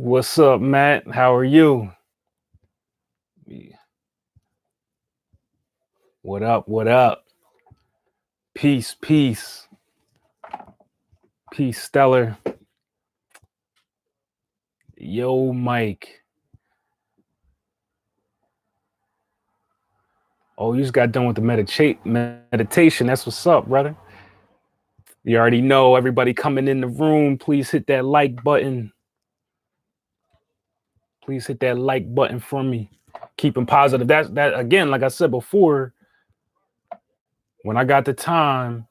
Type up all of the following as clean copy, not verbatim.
What's up, Matt? How are you? What up? What up? Peace, peace, peace, Stellar. Yo, Mike. Oh, you just got done with the meditation. That's what's up, brother. You already know. Everybody coming in the room, please hit that like button. Please hit that like button for me. Keep them positive. That again, like I said before, when I got the time,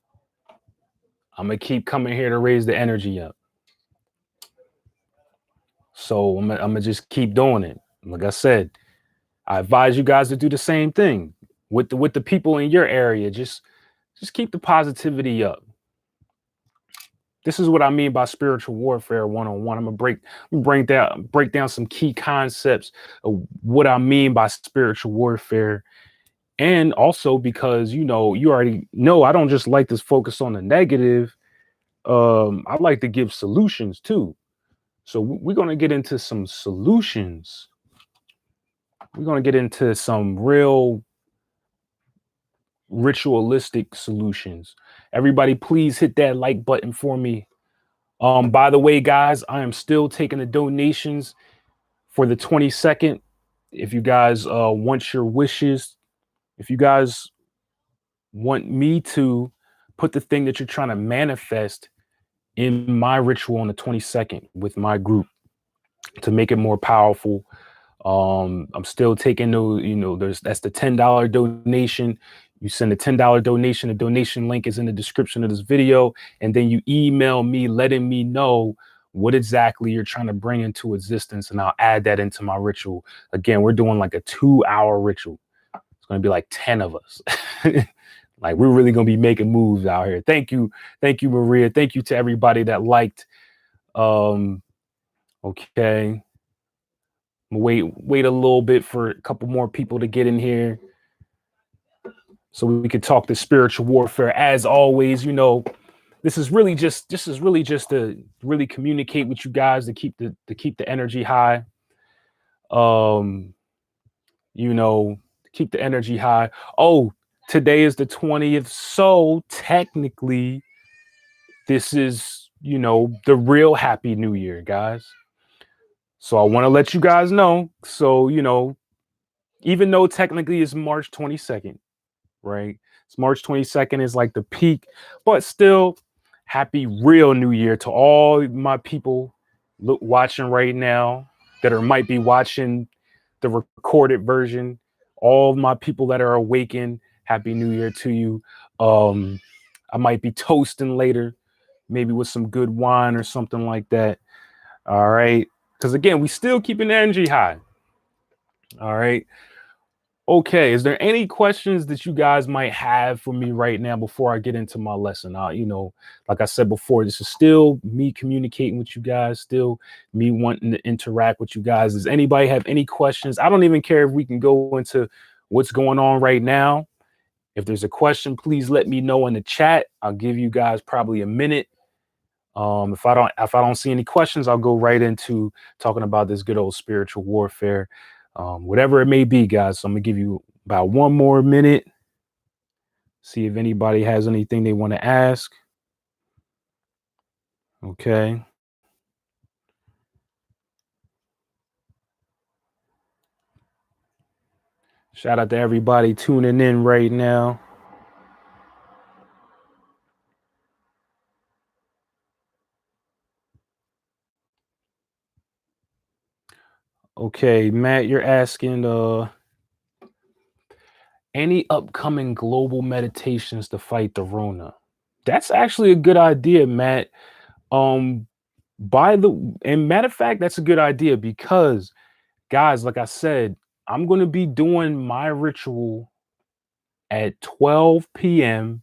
I'm gonna keep coming here to raise the energy up. So I'm gonna just keep doing it. Like I said, I advise you guys to do the same thing with the people in your area. Just keep the positivity up. This is what I mean by spiritual warfare 101. I'm gonna break down some key concepts of what I mean by spiritual warfare. And also because you already know I don't just like to focus on the negative. I like to give solutions too. So we're gonna get into some solutions. We're gonna get into some real ritualistic solutions. Everybody, please hit that like button for me. By the way, guys, I am still taking the donations for the 22nd. If you guys want your wishes, if you guys want me to put the thing that you're trying to manifest in my ritual on the 22nd with my group to make it more powerful. I'm still taking those, that's the $10 donation. You send a $10 donation. The donation link is in the description of this video. And then you email me letting me know what exactly you're trying to bring into existence. And I'll add that into my ritual. Again, we're doing like a 2-hour ritual. It's going to be like 10 of us. Like we're really going to be making moves out here. Thank you. Thank you, Maria. Thank you to everybody that liked. Okay. Wait a little bit for a couple more people to get in here so we can talk the spiritual warfare. As always, this is really just to really communicate with you guys to keep the energy high. Keep the energy high. Oh, today is the 20th, so technically this is the real Happy New Year, guys. So I want to let you guys know. So even though technically it's March 22nd, right? It's March 22nd is like the peak, but still happy real New Year to all my people watching right now that might be watching the recorded version. All my people that are awakened, happy New Year to you. I might be toasting later, maybe with some good wine or something like that. All right. Because again, we still keeping the energy high. All right. Okay, is there any questions that you guys might have for me right now before I get into my lesson? Like I said before, this is still me communicating with you guys, still me wanting to interact with you guys. Does anybody have any questions? I don't even care if we can go into what's going on right now. If there's a question, please let me know in the chat. I'll give you guys probably a minute. If I don't see any questions, I'll go right into talking about this good old spiritual warfare. Whatever it may be, guys. So I'm gonna give you about one more minute. See if anybody has anything they want to ask. Okay. Shout out to everybody tuning in right now. Okay, Matt, you're asking any upcoming global meditations to fight the Rona. That's actually a good idea, Matt. And matter of fact, that's a good idea because, guys, like I said, I'm going to be doing my ritual at 12 p.m.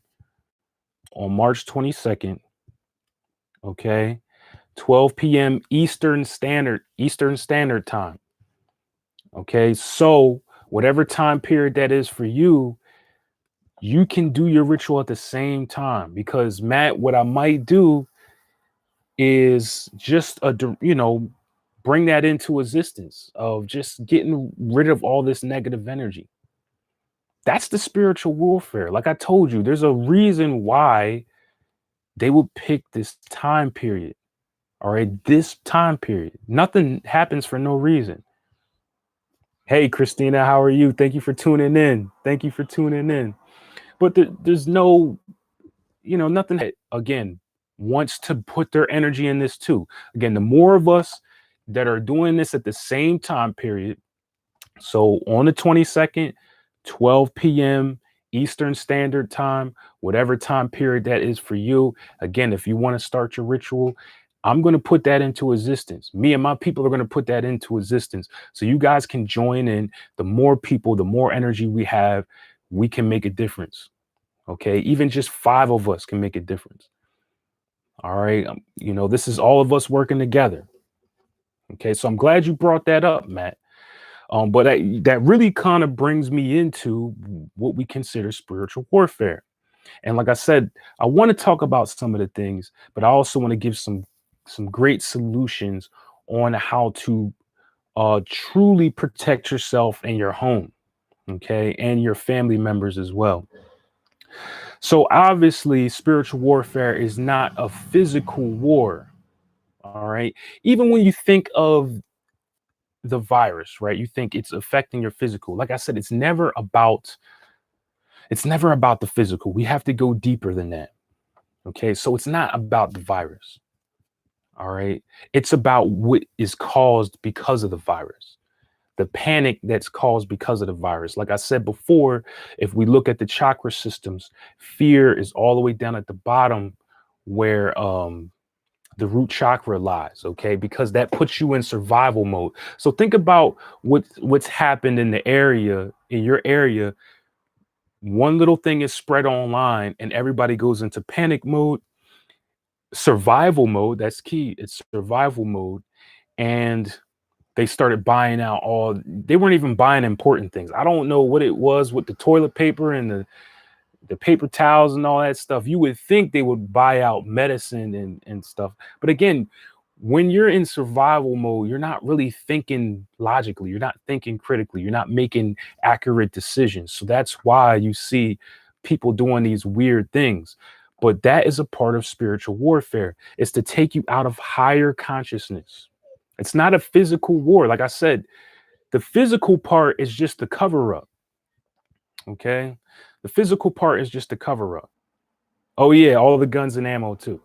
on March 22nd. Okay. 12 p.m. Eastern Standard Time. Okay. So whatever time period that is for you, you can do your ritual at the same time because, Matt, what I might do is just bring that into existence of just getting rid of all this negative energy. That's the spiritual warfare. Like I told you, there's a reason why they would pick this time period. All right, this time period. Nothing happens for no reason. Hey, Christina, how are you? Thank you for tuning in. Thank you for tuning in. But there's no, nothing that, again, wants to put their energy in this too. Again, the more of us that are doing this at the same time period, so on the 22nd, 12 p.m. Eastern Standard Time, whatever time period that is for you. Again, if you want to start your ritual, I'm going to put that into existence. Me and my people are going to put that into existence. So you guys can join in. The more people, the more energy we have, we can make a difference. Okay. Even just 5 of us can make a difference. All right. This is all of us working together. Okay. So I'm glad you brought that up, Matt. But that really kind of brings me into what we consider spiritual warfare. And like I said, I want to talk about some of the things, but I also want to give some great solutions on how to truly protect yourself and your home, okay, and your family members as well. So obviously, spiritual warfare is not a physical war. All right. Even when you think of the virus, right? You think it's affecting your physical. Like I said, it's never about the physical. We have to go deeper than that. Okay? So it's not about the virus. All right? It's about what is caused because of the virus. The panic that's caused because of the virus. Like I said before, if we look at the chakra systems, fear is all the way down at the bottom where the root chakra lies, okay? Because that puts you in survival mode. So think about what's happened in your area. One little thing is spread online and everybody goes into panic mode, survival mode. That's key. It's survival mode. And they started buying out they weren't even buying important things. I don't know what it was with the toilet paper and the paper towels and all that stuff. You would think they would buy out medicine and stuff. But again, when you're in survival mode, you're not really thinking logically. You're not thinking critically. You're not making accurate decisions. So that's why you see people doing these weird things. But that is a part of spiritual warfare. It's to take you out of higher consciousness. It's not a physical war. Like I said, the physical part is just the cover up. Okay. The physical part is just a cover up. Oh yeah, all the guns and ammo too.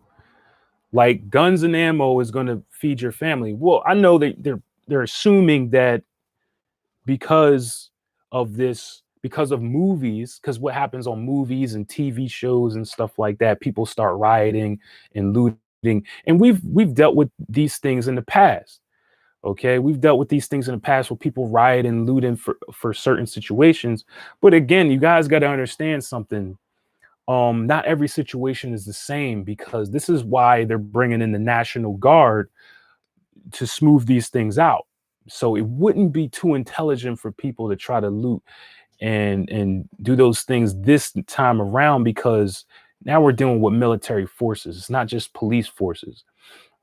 Like guns and ammo is going to feed your family. Well, I know they're assuming that because of this, because of movies, because what happens on movies and TV shows and stuff like that, people start rioting and looting. And we've dealt with these things in the past. Okay, we've dealt with these things in the past where people riot and looting for certain situations. But again, you guys got to understand something. Not every situation is the same, because this is why they're bringing in the National Guard to smooth these things out. So it wouldn't be too intelligent for people to try to loot and do those things this time around, because now we're dealing with military forces. It's not just police forces.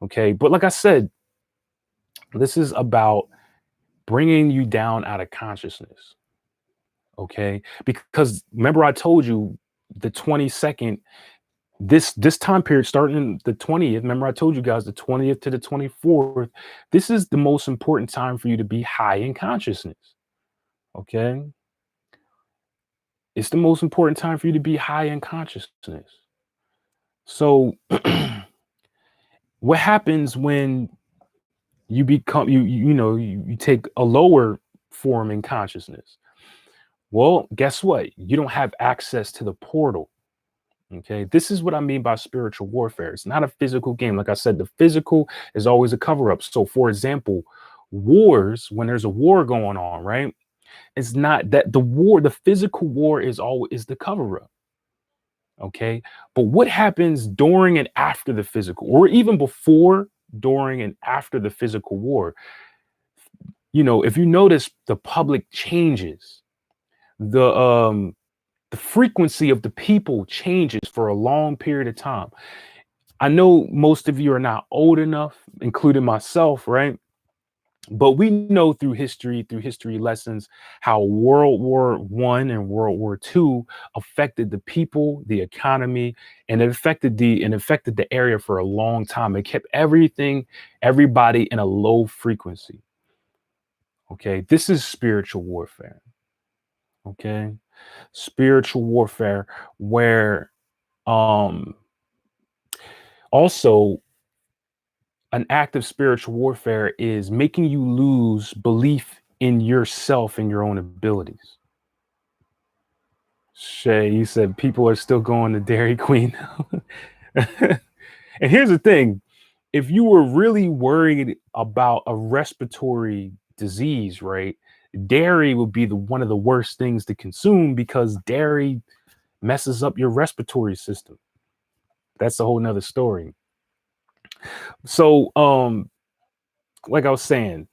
Okay, but like I said, this is about bringing you down out of consciousness. Okay, because remember I told you the 22nd, this time period starting the 20th. Remember I told you guys the 20th to the 24th. This is the most important time for you to be high in consciousness. Okay, it's the most important time for you to be high in consciousness. So what happens when you become you take a lower form in consciousness? Well, guess what? You don't have access to the portal. Okay, this is what I mean by spiritual warfare. It's not a physical game. Like I said, the physical is always a cover up. So, for example, wars, when there's a war going on, right? It's not that the physical war is the cover up. Okay, but what happens during and after the physical, or even before, during, and after the physical war? If you notice, the public changes. The frequency of the people changes for a long period of time. I know most of you are not old enough, including myself, right? But we know through history lessons, how World War I and World War II affected the people, the economy, and it affected the area for a long time. It kept everybody in a low frequency. Okay, this is spiritual warfare. Okay, spiritual warfare, where um also an act of spiritual warfare is making you lose belief in yourself and your own abilities. Shay, you said people are still going to Dairy Queen. And here's the thing, if you were really worried about a respiratory disease, right? Dairy would be one of the worst things to consume because dairy messes up your respiratory system. That's a whole nother story. So, like I was saying,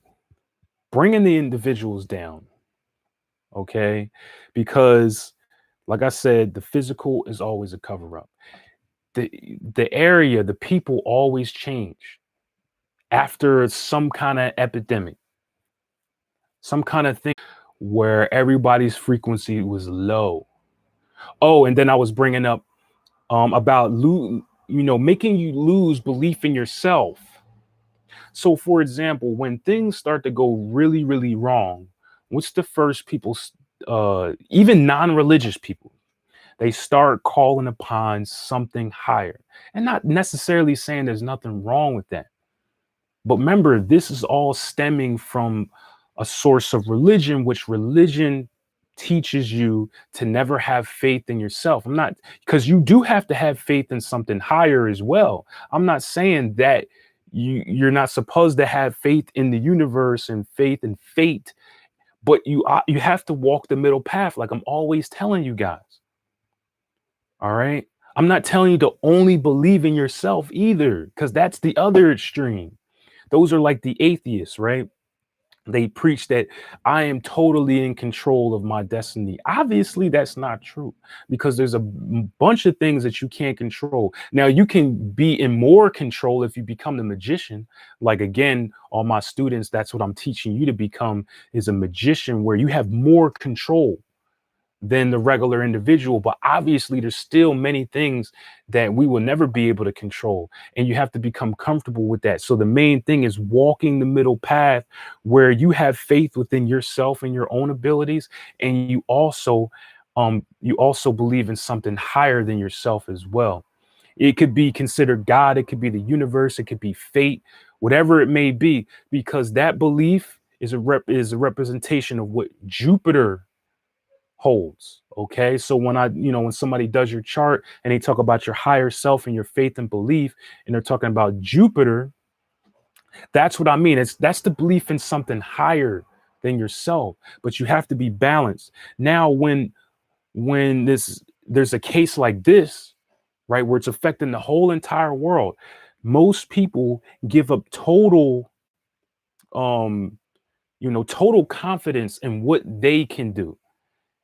bringing the individuals down, okay? Because, like I said, the physical is always a cover up. The area, the people always change after some kind of epidemic, some kind of thing where everybody's frequency was low. Oh, and then I was bringing up about making you lose belief in yourself. So, for example, when things start to go really, really wrong, what's the first people, even non-religious people, they start calling upon something higher, and not necessarily saying there's nothing wrong with that. But remember, this is all stemming from a source of religion, which religion teaches you to never have faith in yourself. I'm not, because you do have to have faith in something higher as well. I'm not saying that you're not supposed to have faith in the universe and faith in fate, but you have to walk the middle path, like I'm always telling you guys. All right. I'm not telling you to only believe in yourself either, because that's the other extreme. Those are like the atheists, right? They preach that I am totally in control of my destiny. Obviously, that's not true, because there's a bunch of things that you can't control. Now, you can be in more control if you become the magician. Like, again, all my students, that's what I'm teaching you to become, is a magician, where you have more control than the regular individual. But obviously, there's still many things that we will never be able to control, and you have to become comfortable with that. So the main thing is walking the middle path, where you have faith within yourself and your own abilities, and you also believe in something higher than yourself as well. It could be considered God, it could be the universe, it could be fate, whatever it may be, because that belief is a representation of what Jupiter holds. Okay. So when somebody does your chart and they talk about your higher self and your faith and belief, and they're talking about Jupiter, that's what I mean. That's the belief in something higher than yourself, but you have to be balanced. Now, when there's a case like this, right, where it's affecting the whole entire world, most people give up um, total confidence in what they can do,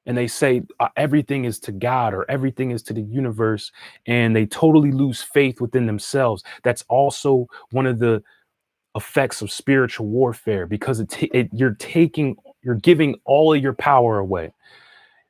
and they say everything is to God or everything is to the universe, and they totally lose faith within themselves. That's also one of the effects of spiritual warfare, because you're giving all of your power away.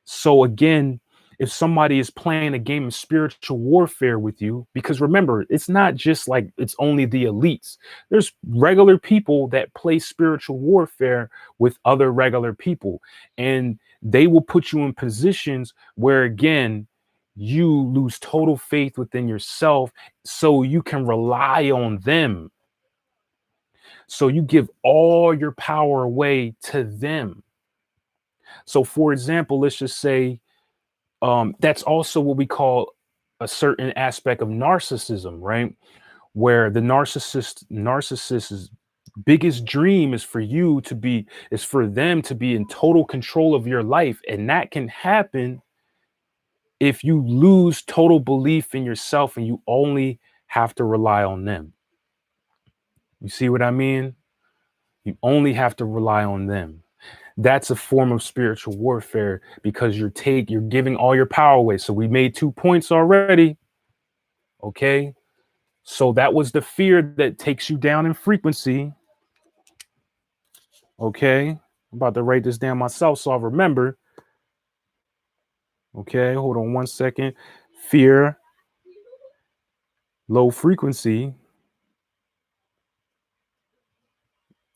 So again, if somebody is playing a game of spiritual warfare with you, because remember, it's not just like it's only the elites. There's regular people that play spiritual warfare with other regular people, and they will put you in positions where, again, you lose total faith within yourself, so you can rely on them. So you give all your power away to them. So, for example, let's just say, that's also what we call a certain aspect of narcissism, right? Where the narcissist's biggest dream is for them to be in total control of your life, and that can happen if you lose total belief in yourself and you only have to rely on them. You see what I mean? You only have to rely on them. That's a form of spiritual warfare, because you're giving all your power away. So we made 2 points already. Okay. So that was the fear that takes you down in frequency. Okay. I'm about to write this down myself so I remember. Okay. Hold on 1 second. Fear, low frequency.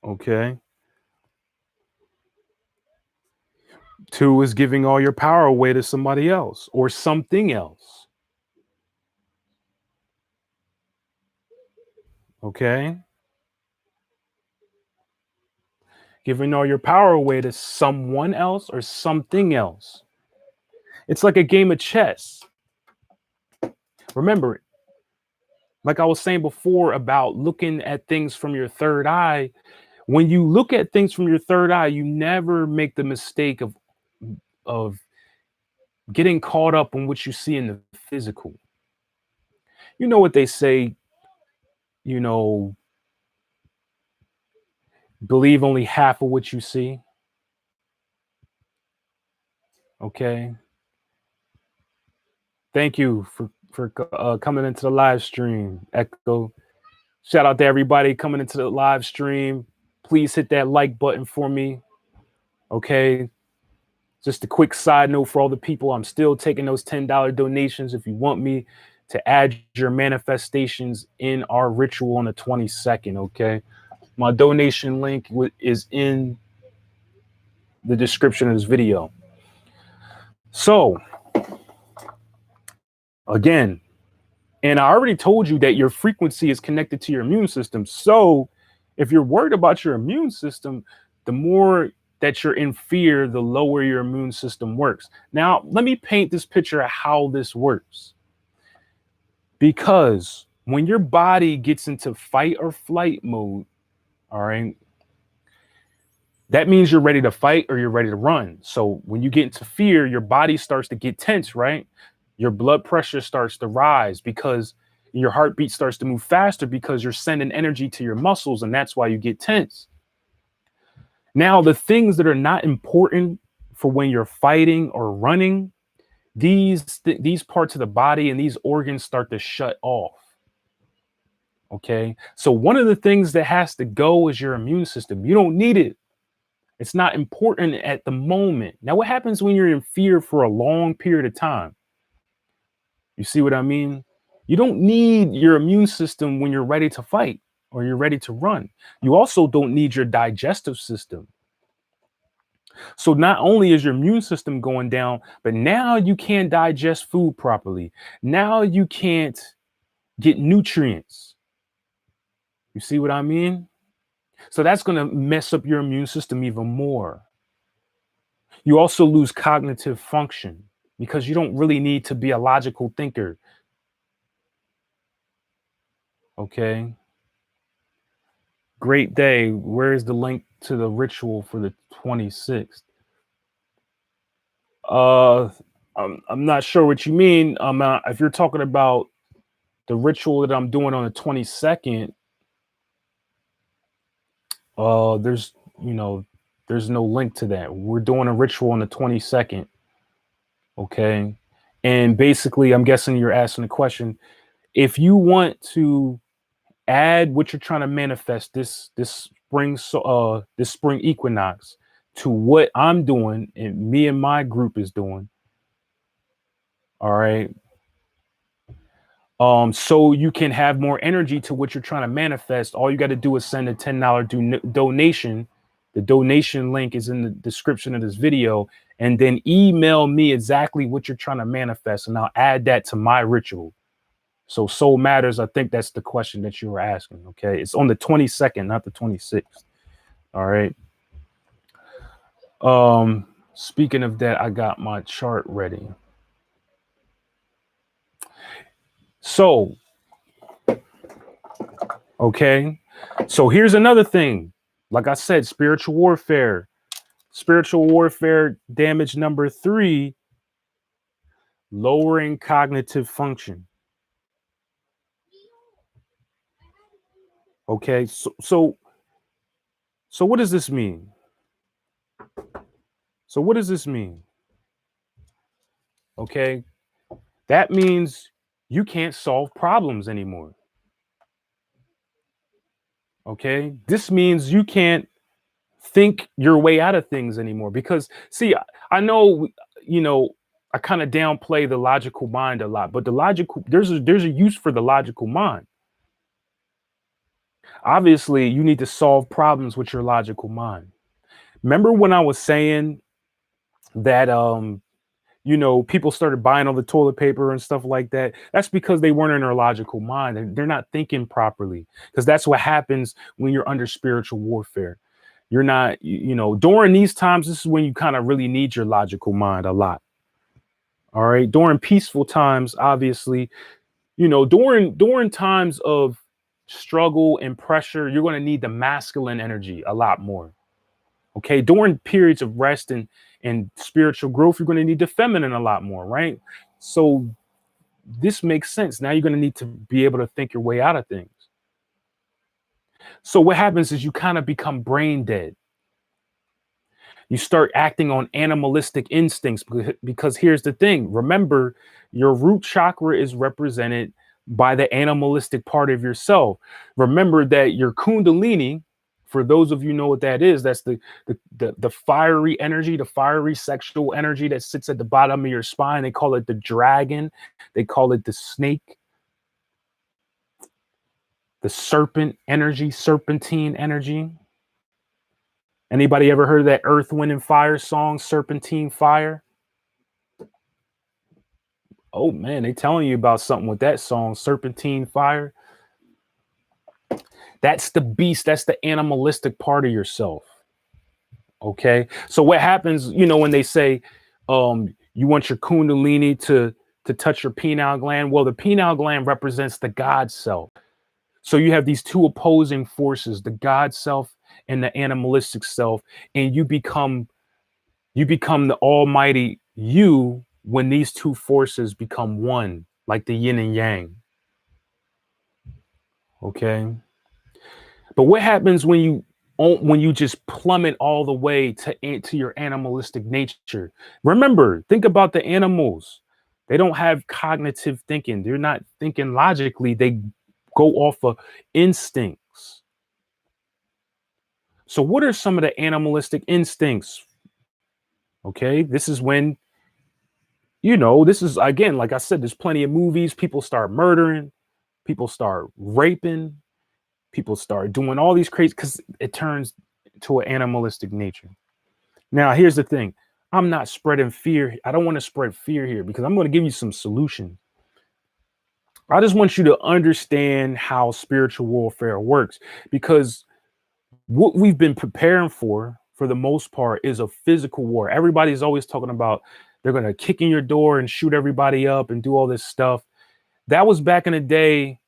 Okay. 2 is giving all your power away to somebody else or something else. Okay. Giving all your power away to someone else or something else. It's like a game of chess. Remember, like I was saying before about looking at things from your third eye, when you look at things from your third eye, you never make the mistake of getting caught up in what you see in the physical. You know what they say, you know, believe only half of what you see. Okay. Thank you for coming into the live stream, Echo. Shout out to everybody coming into the live stream. Please hit that like button for me. Okay. Just a quick side note for all the people, I'm still taking those $10 donations if you want me to add your manifestations in our ritual on the 22nd. Okay. My donation link is in the description of this video. So, again, and I already told you that your frequency is connected to your immune system. So, if you're worried about your immune system, the more that you're in fear, the lower your immune system works. Now, let me paint this picture of how this works. Because when your body gets into fight or flight mode, all right, that means you're ready to fight or you're ready to run. So when you get into fear, your body starts to get tense, right? Your blood pressure starts to rise because your heartbeat starts to move faster because you're sending energy to your muscles, and that's why you get tense. Now, the things that are not important for when you're fighting or running, these parts of the body and these organs start to shut off. Okay. So one of the things that has to go is your immune system. You don't need it. It's not important at the moment. Now, what happens when you're in fear for a long period of time? You see what I mean? You don't need your immune system when you're ready to fight or you're ready to run. You also don't need your digestive system. So not only is your immune system going down, but now you can't digest food properly. Now you can't get nutrients. You see what I mean? So that's going to mess up your immune system even more. You also lose cognitive function because you don't really need to be a logical thinker. Okay. Great day. Where's the link to the ritual for the 26th? Uh, I'm not sure what you mean. If you're talking about the ritual that I'm doing on the 22nd, there's, there's no link to that. We're doing a ritual on the 22nd. Okay. And basically, I'm guessing you're asking the question, if you want to add what you're trying to manifest this spring equinox to what I'm doing and me and my group is doing. All right. So you can have more energy to what you're trying to manifest. All you got to do is send a $10 donation. The donation link is in the description of this video, and then email me exactly what you're trying to manifest, and I'll add that to my ritual. So soul matters. I think that's the question that you were asking. Okay. It's on the 22nd, not the 26th. All right. Speaking of that, I got my chart ready. So, okay. So here's another thing. Like I said, spiritual warfare damage number 3, lowering cognitive function. Okay. So what does this mean? So what does this mean? Okay. That means you can't solve problems anymore. Okay. This means you can't think your way out of things anymore. Because see, I know, you know, I kind of downplay the logical mind a lot, but the logical, there's a use for the logical mind. Obviously, you need to solve problems with your logical mind. Remember when I was saying that you know, people started buying all the toilet paper and stuff like that? That's because they weren't in their logical mind. They're not thinking properly. Because that's what happens when you're under spiritual warfare. You're not, you know, during these times, this is when you kind of really need your logical mind a lot. All right. During peaceful times, obviously, you know, during times of struggle and pressure, you're going to need the masculine energy a lot more. Okay. During periods of rest and spiritual growth, you're going to need the feminine a lot more, right? So this makes sense. Now you're going to need to be able to think your way out of things. So what happens is you kind of become brain dead. You start acting on animalistic instincts because here's the thing. Remember, your root chakra is represented by the animalistic part of yourself. Remember that your kundalini, for those of you know what that is, that's the fiery energy, the fiery sexual energy that sits at the bottom of your spine. They call it the dragon. They call it the snake, the serpent energy, serpentine energy. Anybody ever heard of that Earth, Wind, and Fire song, Serpentine Fire? Oh man, they telling you about something with that song, Serpentine Fire. That's the beast. That's the animalistic part of yourself. Okay. So what happens, you know, when they say you want your kundalini to touch your pineal gland? Well, the pineal gland represents the God self. So you have these two opposing forces, the God self and the animalistic self, and you become the almighty you when these two forces become one, like the yin and yang. Okay. But what happens when you just plummet all the way to your animalistic nature? Remember, think about the animals. They don't have cognitive thinking. They're not thinking logically. They go off of instincts. So what are some of the animalistic instincts? Okay, this is when, you know, this is again, like I said, there's plenty of movies. People start murdering, people start raping, people start doing all these crazy because it turns to an animalistic nature. Now, here's the thing. I'm not spreading fear. I don't want to spread fear here because I'm going to give you some solutions. I just want you to understand how spiritual warfare works, because what we've been preparing for the most part, is a physical war. Everybody's always talking about they're going to kick in your door and shoot everybody up and do all this stuff. That was back in the day.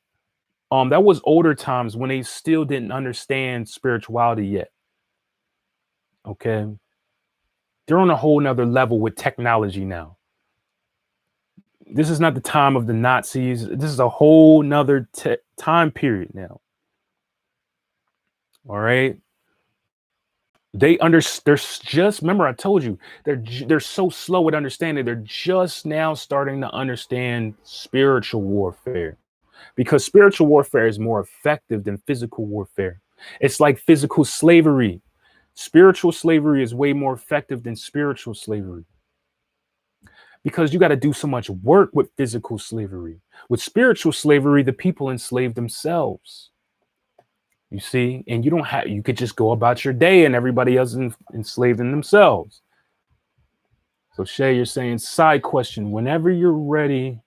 That was older times when they still didn't understand spirituality yet. Okay. They're on a whole nother level with technology now. This is not the time of the Nazis. This is a whole nother time period now. All right. They're just, remember I told you, they're so slow at understanding. They're just now starting to understand spiritual warfare, because spiritual warfare is more effective than physical warfare. It's like physical slavery. Spiritual slavery is way more effective than spiritual slavery, because you got to do so much work with physical slavery. With spiritual slavery, the people enslave themselves. You see, and you could just go about your day and everybody else enslaved in themselves. So Shay, you're saying, side question, whenever you're ready,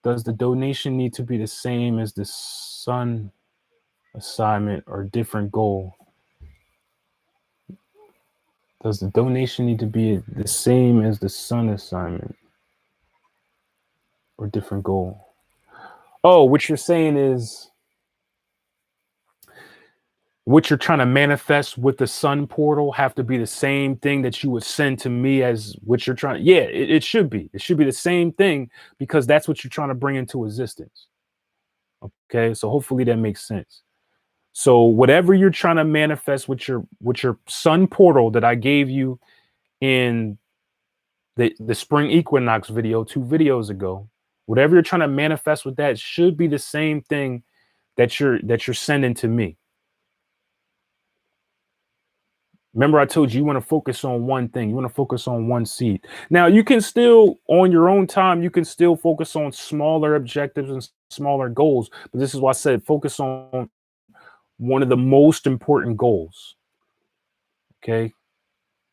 does the donation need to be the same as the sun assignment or different goal? Does the donation need to be the same as the sun assignment or different goal? Oh, what you're saying is what you're trying to manifest with the sun portal have to be the same thing that you would send to me as what you're trying. Yeah, it should be. It should be the same thing, because that's what you're trying to bring into existence. Okay, so hopefully that makes sense. So whatever you're trying to manifest with your sun portal that I gave you in the spring equinox video 2 videos ago, whatever you're trying to manifest with that should be the same thing that you're sending to me. Remember, I told you, you want to focus on one thing. You want to focus on one seed. Now, you can still, on your own time, you can still focus on smaller objectives and smaller goals. But this is why I said focus on one of the most important goals. Okay.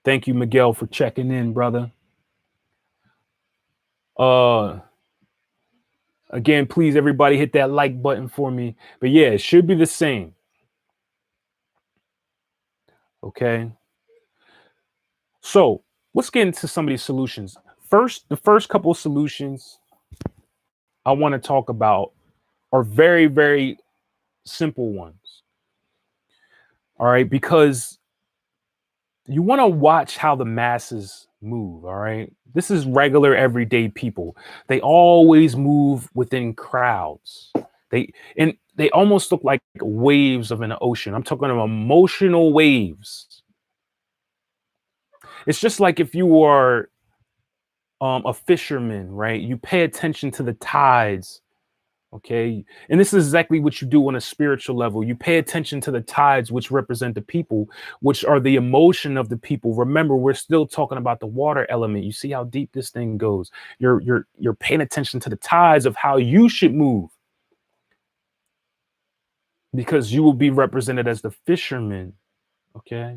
Thank you, Miguel, for checking in, brother. Again, please, everybody, hit that like button for me. But yeah, it should be the same. Okay. So let's get into some of these solutions. First, the first couple of solutions I want to talk about are very, very simple ones. All right. Because you want to watch how the masses move. All right. This is regular, everyday people. They always move within crowds. They almost look like waves of an ocean. I'm talking about emotional waves. It's just like if you are a fisherman, right? You pay attention to the tides. Okay. And this is exactly what you do on a spiritual level. You pay attention to the tides, which represent the people, which are the emotion of the people. Remember, we're still talking about the water element. You see how deep this thing goes. You're paying attention to the tides of how you should move, because you will be represented as the fisherman. Okay.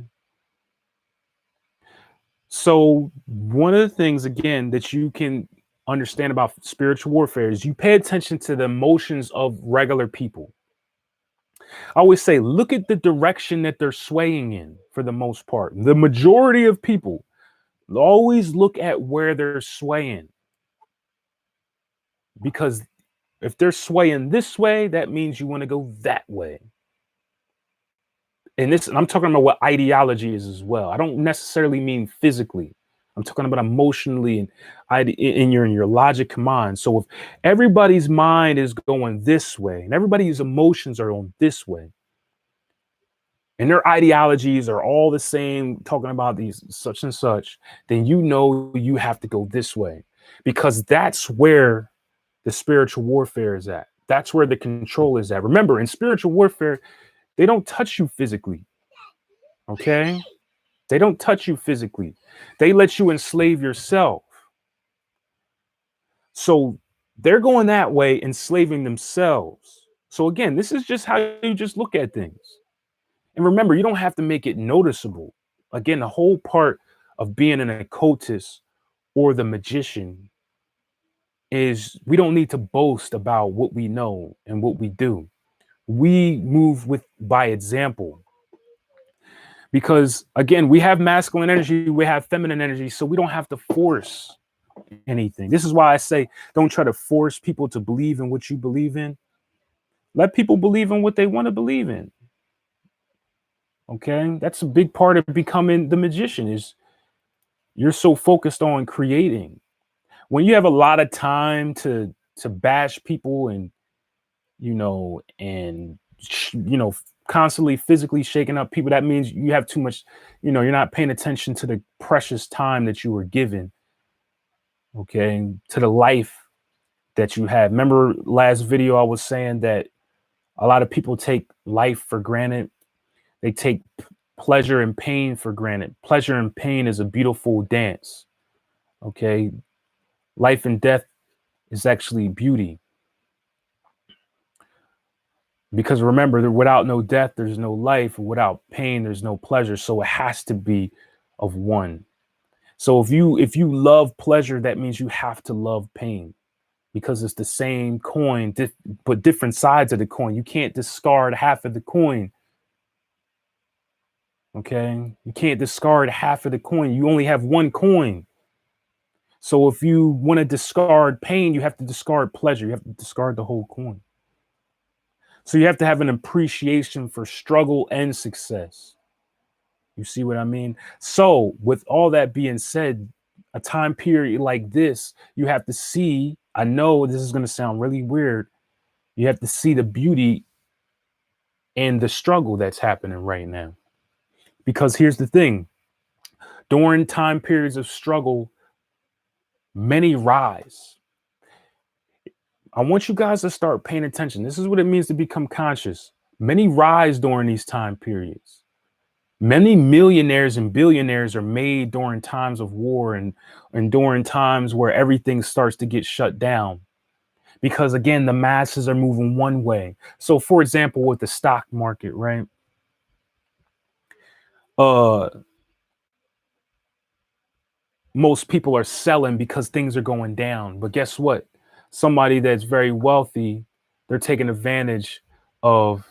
So one of the things, again, that you can understand about spiritual warfare is you pay attention to the emotions of regular people. I always say, look at the direction that they're swaying in for the most part. The majority of people always look at where they're swaying, because if they're swaying this way, that means you want to go that way. And I'm talking about what ideology is as well. I don't necessarily mean physically. I'm talking about emotionally and in your logic mind. So if everybody's mind is going this way and everybody's emotions are on this way, and their ideologies are all the same, talking about these such and such, then you know you have to go this way, because that's where the spiritual warfare is at. That's where the control is at. Remember, in spiritual warfare, they don't touch you physically. Okay? They don't touch you physically. They let you enslave yourself. So they're going that way, enslaving themselves. So again, this is just how you just look at things. And remember, you don't have to make it noticeable. Again, the whole part of being an occultist or the magician is we don't need to boast about what we know and what we do. We move by example. Because again, we have masculine energy, we have feminine energy, so we don't have to force anything. This is why I say don't try to force people to believe in what you believe in. Let people believe in what they want to believe in. Okay, that's a big part of becoming the magician, is you're so focused on creating. When you have a lot of time to bash people and constantly physically shaking up people, that means you have too much, you're not paying attention to the precious time that you were given, okay, to the life that you have. Remember last video I was saying that a lot of people take life for granted. They take pleasure and pain for granted. Pleasure and pain is a beautiful dance. Okay. Life and death is actually beauty. Because remember, without no death, there's no life. Without pain, there's no pleasure. So it has to be of one. So if you love pleasure, that means you have to love pain, because it's the same coin, but different sides of the coin. You can't discard half of the coin. Okay. You can't discard half of the coin. You only have one coin. So if you want to discard pain, you have to discard pleasure. You have to discard the whole coin. So you have to have an appreciation for struggle and success. You see what I mean? So with all that being said, a time period like this, you have to see, I know this is going to sound really weird. You have to see the beauty in the struggle that's happening right now. Because here's the thing, during time periods of struggle, many rise. I want you guys to start paying attention. This is what it means to become conscious. Many rise during these time periods. Many millionaires and billionaires are made during times of war and during times where everything starts to get shut down. Because again, the masses are moving one way. So for example, with the stock market, right? Uh Most people are selling because things are going down. But guess what? Somebody that's very wealthy, they're taking advantage of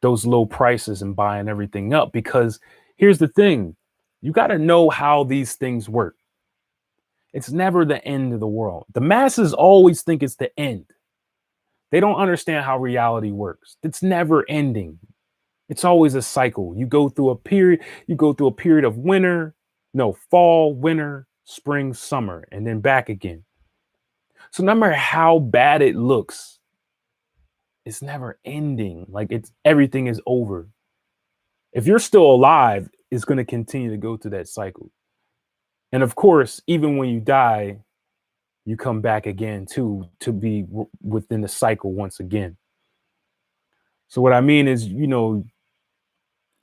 those low prices and buying everything up because here's the thing. You got to know how these things work. It's never the end of the world. The masses always think it's the end. They don't understand how reality works. It's never ending. It's always a cycle. You go through a period of winter, no, fall, winter, spring, summer, and then back again. So no matter how bad it looks, it's never ending. Like it's everything is over. If you're still alive, it's going to continue to go through that cycle. And of course, even when you die, you come back again too to be within the cycle once again. So what I mean is,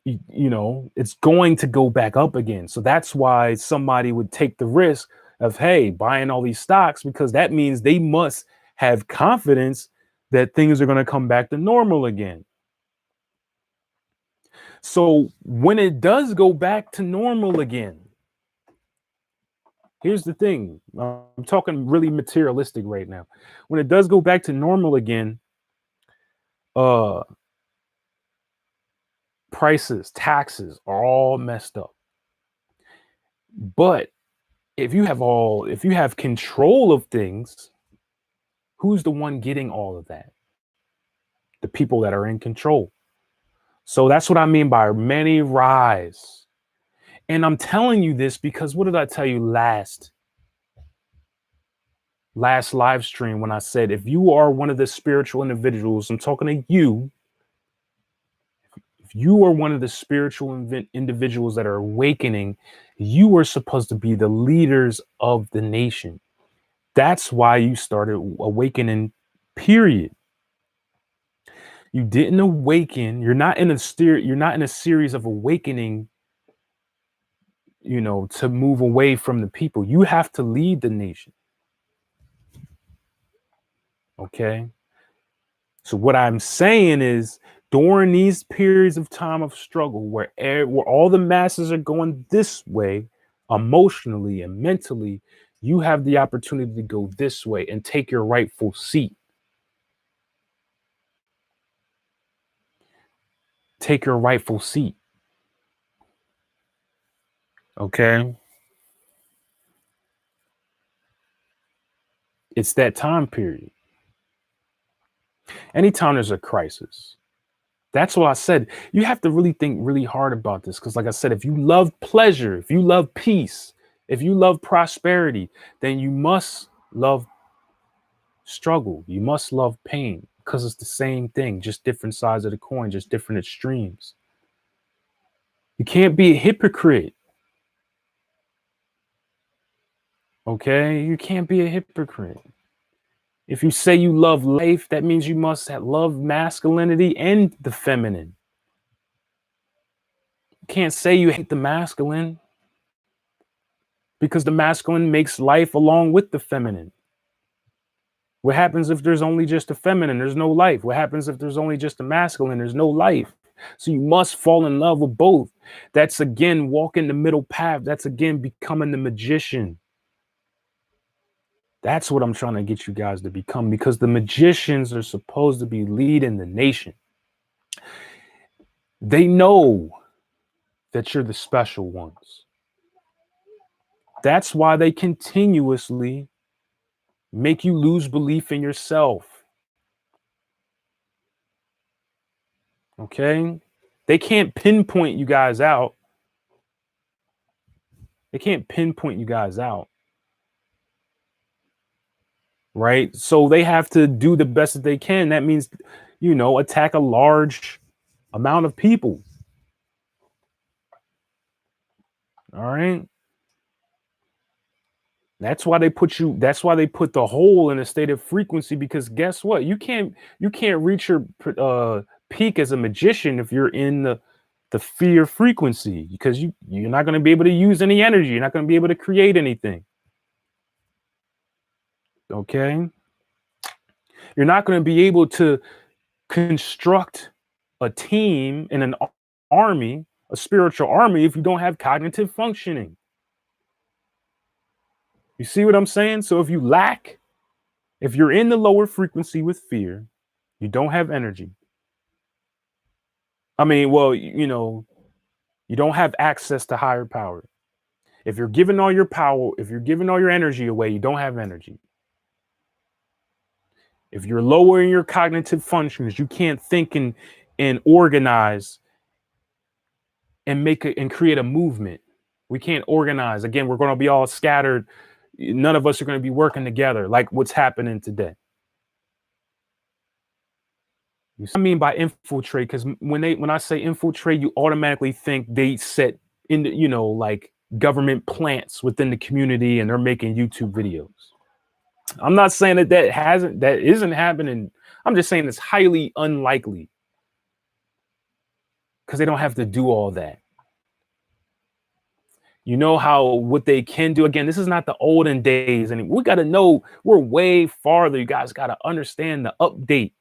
it's going to go back up again. So that's why somebody would take the risk of, hey, buying all these stocks, because that means they must have confidence that things are going to come back to normal again. So when it does go back to normal again, here's the thing. I'm talking really materialistic right now. When it does go back to normal again, uh prices, taxes are all messed up. But if you have control of things, who's the one getting all of that? The people that are in control. So that's what I mean by many rise. And I'm telling you this because what did I tell you last live stream when I said if you are one of the spiritual individuals, I'm talking to you, if you are one of the spiritual individuals that are awakening, you are supposed to be the leaders of the nation. That's why you started awakening, period. You didn't awaken. You're not in a series of awakening, to move away from the people. You have to lead the nation. Okay. So what I'm saying is during these periods of time of struggle where all the masses are going this way emotionally and mentally, you have the opportunity to go this way and take your rightful seat. Take your rightful seat. Okay. It's that time period. Anytime there's a crisis, that's why I said you have to really think really hard about this. Because, like I said, if you love pleasure, if you love peace, if you love prosperity, then you must love struggle. You must love pain because it's the same thing, just different sides of the coin, just different extremes. You can't be a hypocrite. Okay? You can't be a hypocrite. If you say you love life, that means you must love masculinity and the feminine. You can't say you hate the masculine because the masculine makes life along with the feminine. What happens if there's only just a feminine? There's no life. What happens if there's only just a masculine? There's no life. So you must fall in love with both. That's again walking the middle path. That's again becoming the magician. That's what I'm trying to get you guys to become, because the magicians are supposed to be leading the nation. They know that you're the special ones. That's why they continuously make you lose belief in yourself. Okay? They can't pinpoint you guys out. They can't pinpoint you guys out. Right? So they have to do the best that they can. That means, attack a large amount of people. All right. That's why they put the whole in a state of frequency, because guess what? You can't reach your peak as a magician if you're in the fear frequency, because you're not going to be able to use any energy. You're not going to be able to create anything. Okay. You're not going to be able to construct a team in an army, a spiritual army, if you don't have cognitive functioning. You see what I'm saying? So if you're in the lower frequency with fear, you don't have energy. I mean, well, you don't have access to higher power. If you're giving all your power, if you're giving all your energy away, you don't have energy. If you're lowering your cognitive functions, you can't think and organize and and create a movement. We can't organize. Again, we're going to be all scattered. None of us are going to be working together like what's happening today. You see what I mean by infiltrate? Because when I say infiltrate, you automatically think they set in the, like government plants within the community and they're making YouTube videos. I'm not saying that isn't happening. I'm just saying it's highly unlikely because they don't have to do all that. You know what they can do. Again, this is not the olden days, and we got to know we're way farther. You guys got to understand the update,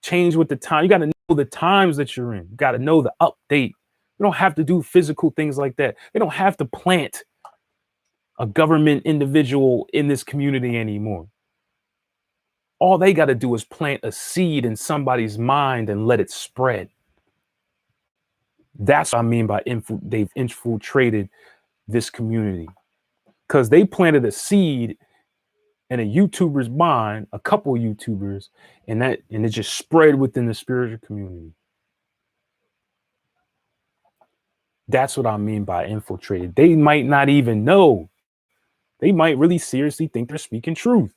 change with the time. You got to know the times that you're in. You got to know the update. You don't have to do physical things like that. They don't have to plant a government individual in this community anymore. All they got to do is plant a seed in somebody's mind and let it spread. That's what I mean by they've infiltrated this community, because they planted a seed in a YouTuber's mind, a couple YouTubers, and it just spread within the spiritual community. That's what I mean by infiltrated. They might not even know. They might really seriously think they're speaking truth.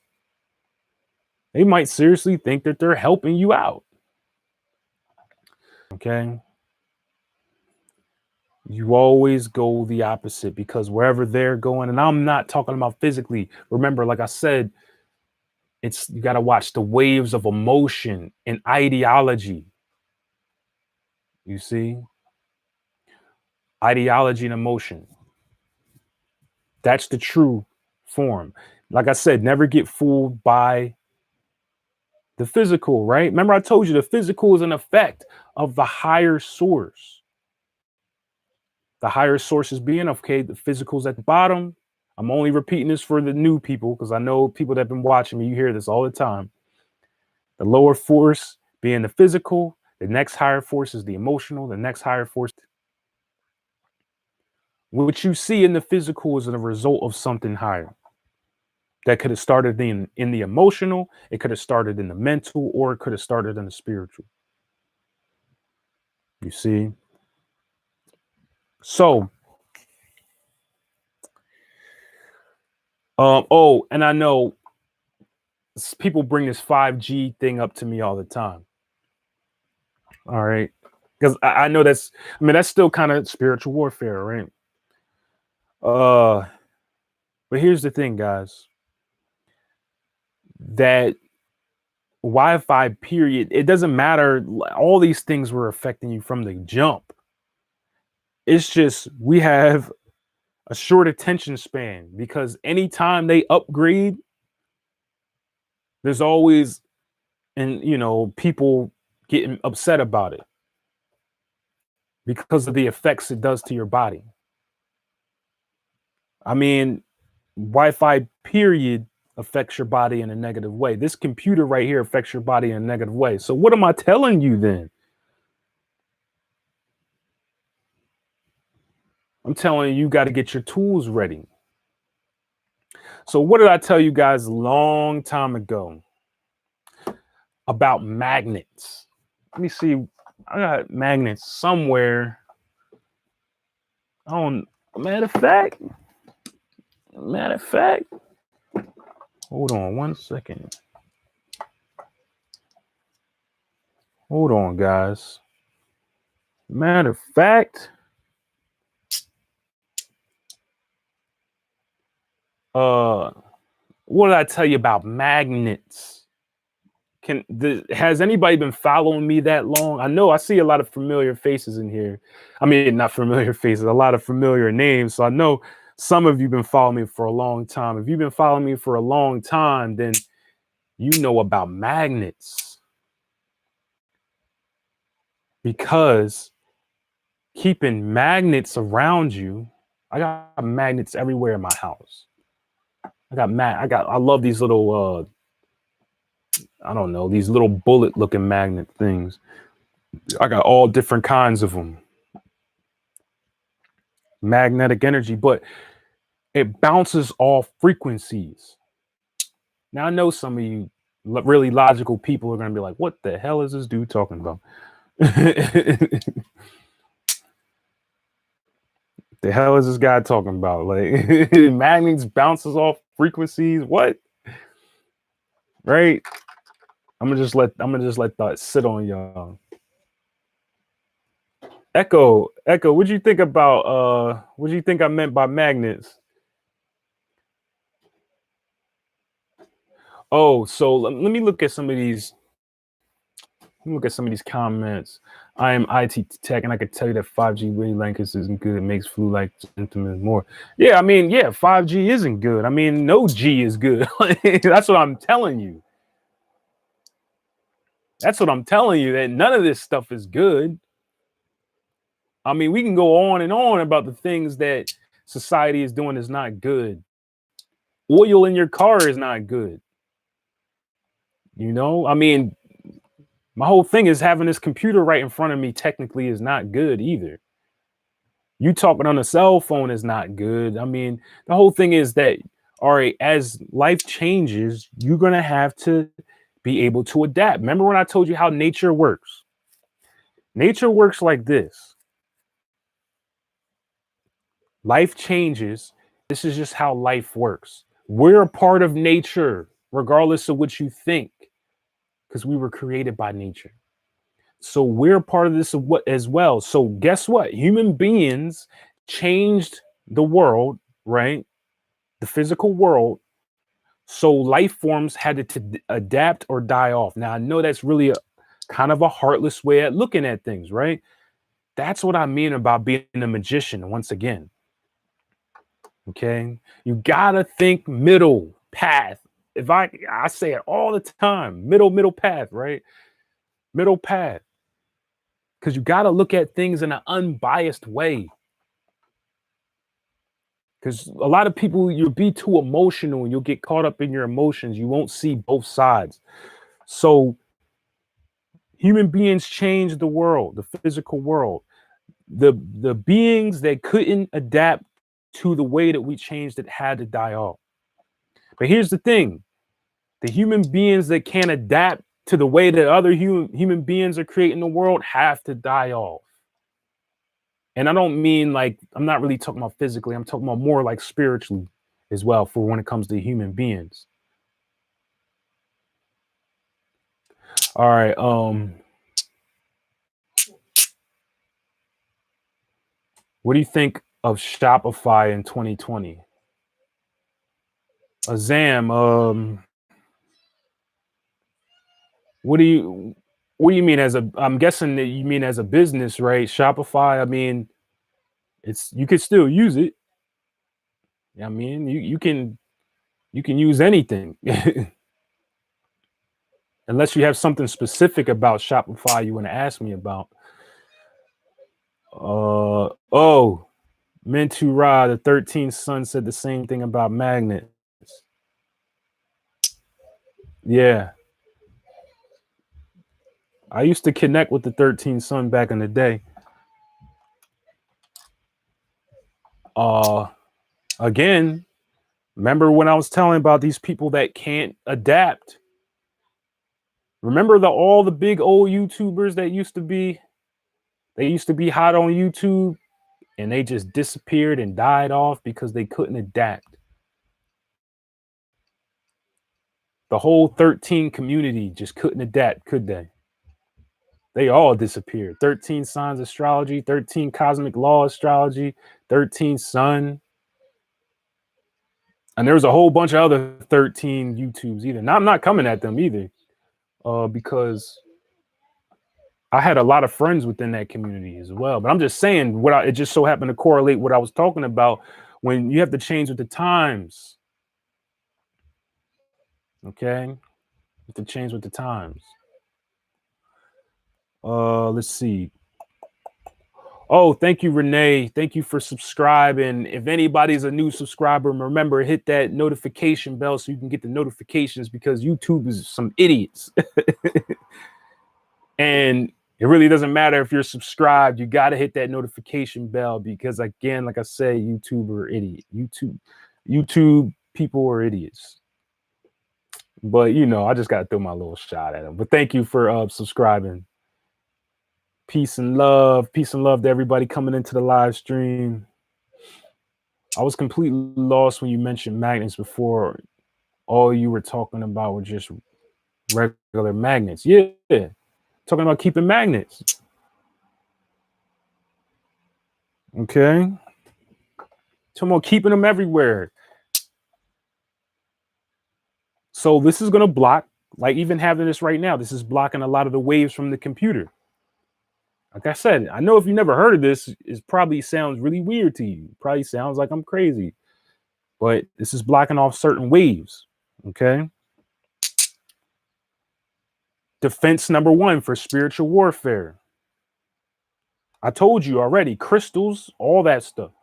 They might seriously think that they're helping you out. Okay. You always go the opposite, because wherever they're going, and I'm not talking about physically. Remember, like I said, you got to watch the waves of emotion and ideology. You see? Ideology and emotion. That's the true form. Like I said, never get fooled by the physical, right? Remember, I told you the physical is an effect of the higher source. The higher source is being, okay, the physical's at the bottom. I'm only repeating this for the new people because I know people that have been watching me, you hear this all the time. The lower force being the physical, the next higher force is the emotional, the next higher force. What you see in the physical is a result of something higher. That could have started in the emotional, it could have started in the mental, or it could have started in the spiritual. You see? So, and I know people bring this 5G thing up to me all the time. All right. Because I know that's still kind of spiritual warfare, right? But here's the thing, guys. That Wi-Fi period, it doesn't matter. All these things were affecting you from the jump. It's just we have a short attention span, because anytime they upgrade, there's always, people getting upset about it because of the effects it does to your body. I mean, Wi-Fi period affects your body in a negative way. This computer right here affects your body in a negative way. So what am I telling you then? I'm telling you, you got to get your tools ready. So what did I tell you guys a long time ago about magnets? Let me see. I got magnets somewhere. Matter of fact, hold on one second. Hold on, guys. Matter of fact, what did I tell you about magnets? Has anybody been following me that long? I know I see a lot of familiar faces in here. I mean, not familiar faces, a lot of familiar names. So I know some of you been following me for a long time. If you've been following me for a long time, then you know about magnets, because keeping magnets around you, I got magnets everywhere in my house. I love these little I don't know, these little bullet looking magnet things. I got all different kinds of them. Magnetic energy, but it bounces off frequencies. Now, I know some of you really logical people are going to be like, what the hell is this dude talking about? The hell is this guy talking about? Like, magnets bounces off frequencies. What? Right? I'm gonna just let that sit on y'all. Echo, what'd you think about what do you think I meant by magnets? Oh, so let me look at some of these. Let me look at some of these comments. I am IT tech, and I can tell you that 5G wavelength isn't good. It makes flu-like symptoms more. Yeah, I mean, yeah, 5G isn't good. I mean, no G is good. That's what I'm telling you. That's what I'm telling you, that none of this stuff is good. I mean, we can go on and on about the things that society is doing is not good. Oil in your car is not good. You know, I mean, my whole thing is having this computer right in front of me technically is not good either. You talking on a cell phone is not good. I mean, the whole thing is that, all right, as life changes, you're going to have to be able to adapt. Remember when I told you how nature works? Nature works like this. Life changes. This is just how life works. We're a part of nature, regardless of what you think, because we were created by nature. So we're part of this as well. So guess what? Human beings changed the world, right? The physical world. So life forms had to adapt or die off. Now I know that's really kind of a heartless way at looking at things, right? That's what I mean about being a magician. Once again, okay, you gotta think middle path. If I say it all the time, middle path, right? Middle path. Because you got to look at things in an unbiased way. Because a lot of people, you'll be too emotional and you'll get caught up in your emotions. You won't see both sides. So human beings changed the world, the physical world. The beings that couldn't adapt to the way that we changed it had to die off. But here's the thing. The human beings that can't adapt to the way that other human beings are creating the world have to die off. And I don't mean like, I'm not really talking about physically. I'm talking about more like spiritually as well, for when it comes to human beings. All right. What do you think of Shopify in 2020? Azam, what do you mean I'm guessing that you mean as a business, right? Shopify, I mean, you could still use it. I mean, you can use anything. Unless you have something specific about Shopify you want to ask me about. Oh, Mentu Ra, the 13th son, said the same thing about magnets. Yeah. I used to connect with the 13th son back in the day. Again, remember when I was telling about these people that can't adapt? Remember all the big old YouTubers that used to be hot on YouTube, and they just disappeared and died off because they couldn't adapt. The whole 13 community just couldn't adapt, could they? They all disappeared. 13 signs astrology, 13 cosmic law astrology, 13 sun. And there was a whole bunch of other 13 YouTubes either. Now, I'm not coming at them either. because I had a lot of friends within that community as well. But I'm just saying it just so happened to correlate what I was talking about when you have to change with the times. Okay. You have to change with the times. Let's see. Oh, thank you, Renee. Thank you for subscribing. If anybody's a new subscriber, remember, hit that notification bell so you can get the notifications, because YouTube is some idiots. And it really doesn't matter if you're subscribed. You got to hit that notification bell because, again, like I say, YouTube are idiot. YouTube people are idiots. But, I just got to throw my little shot at them. But thank you for subscribing. Peace and love. Peace and love to everybody coming into the live stream. I was completely lost when you mentioned magnets before. All you were talking about were just regular magnets. Yeah. Talking about keeping magnets. Okay. Talking about keeping them everywhere. So this is going to block, like even having this right now, this is blocking a lot of the waves from the computer. Like I said, I know if you never heard of this, it probably sounds really weird to you. It probably sounds like I'm crazy. But this is blocking off certain waves. Okay. Defense number 1 for spiritual warfare. I told you already, crystals, all that stuff.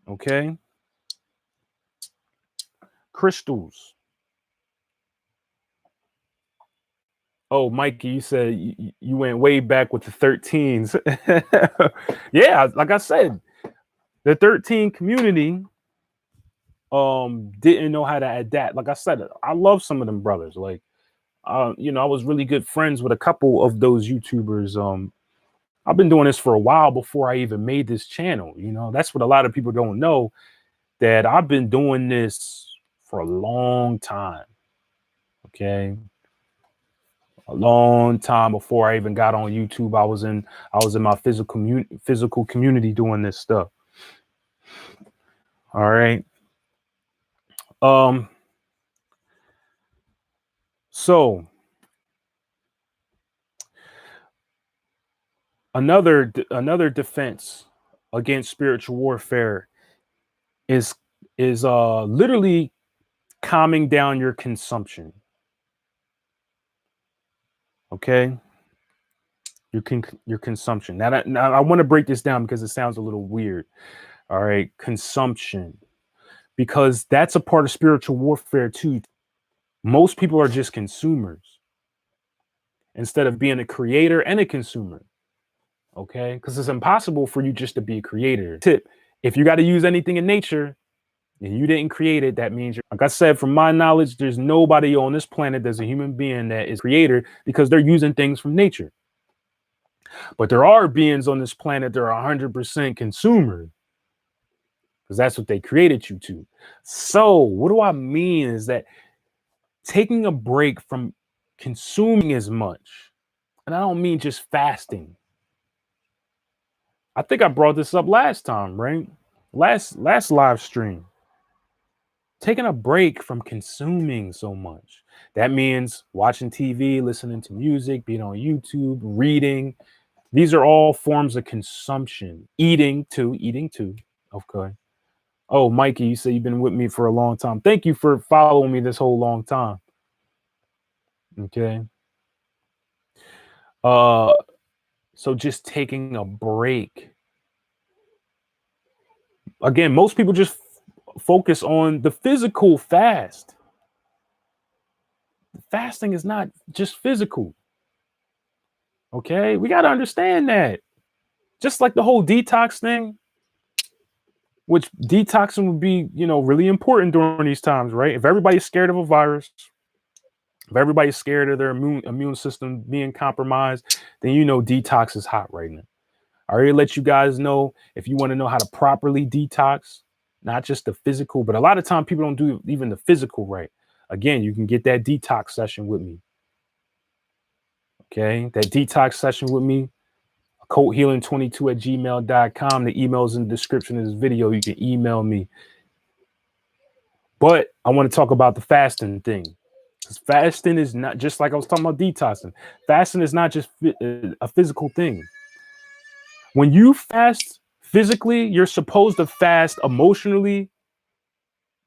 Okay. Crystals. Oh, Mikey, you said you went way back with the 13s. Yeah, like I said, the 13 community didn't know how to adapt. Like I said, I love some of them brothers. Like, I was really good friends with a couple of those YouTubers. I've been doing this for a while before I even made this channel. That's what a lot of people don't know, that I've been doing this for a long time. Okay. A long time before I even got on YouTube. I was in my physical community doing this stuff. All right. So another defense against spiritual warfare is literally calming down your consumption. Okay. Your consumption. Now I want to break this down because it sounds a little weird. All right. Consumption. Because that's a part of spiritual warfare too. Most people are just consumers instead of being a creator and a consumer. Okay. Because it's impossible for you just to be a creator. Tip. If you got to use anything in nature and you didn't create it, that means like I said, from my knowledge, there's nobody on this planet that's a human being that is creator, because they're using things from nature. But there are beings on this planet that are 100% consumer, because that's what they created you to. So what do I mean is that taking a break from consuming as much, and I don't mean just fasting. I think I brought this up last time, right? Last live stream. Taking a break from consuming so much. That means watching TV, listening to music, being on YouTube, reading. These are all forms of consumption. Eating too. Okay. Oh, Mikey, you say you've been with me for a long time. Thank you for following me this whole long time. Okay. So just taking a break. Again, most people just focus on the physical fast. Fasting is not just physical. Okay, we got to understand that. Just like the whole detox thing, which detoxing would be, really important during these times, right? If everybody's scared of a virus, if everybody's scared of their immune system being compromised, then detox is hot right now. I already let you guys know, if you want to know how to properly detox, not just the physical, but a lot of time people don't do even the physical right. Again, you can get that detox session with me. Okay, that detox session with me, occulthealing22@gmail.com. The email's in the description of this video. You can email me. But I want to talk about the fasting thing. Fasting is not just like I was talking about detoxing. Fasting is not just a physical thing. When you fast physically, you're supposed to fast emotionally,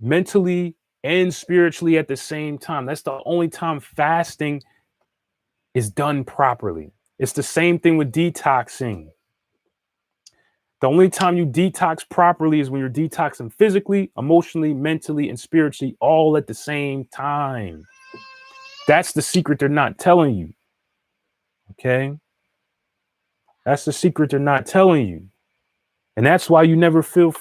mentally, and spiritually at the same time. That's the only time fasting is done properly. It's the same thing with detoxing. The only time you detox properly is when you're detoxing physically, emotionally, mentally, and spiritually all at the same time. That's the secret they're not telling you. Okay? That's the secret they're not telling you. And that's why you never feel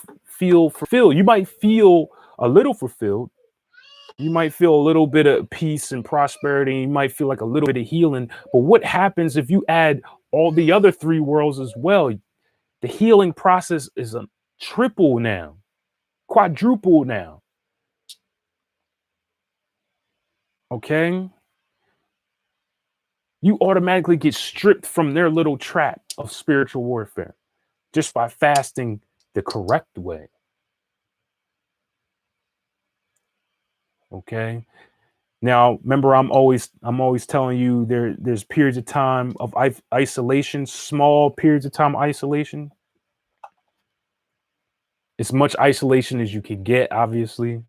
fulfilled. You might feel a little fulfilled. You might feel a little bit of peace and prosperity. You might feel like a little bit of healing. But what happens if you add all the other three worlds as well? The healing process is a triple now, quadruple now. Okay? You automatically get stripped from their little trap of spiritual warfare just by fasting the correct way. Okay? Now, remember, I'm always telling you there's periods of time of isolation, small periods of time isolation. As much isolation as you can get, obviously.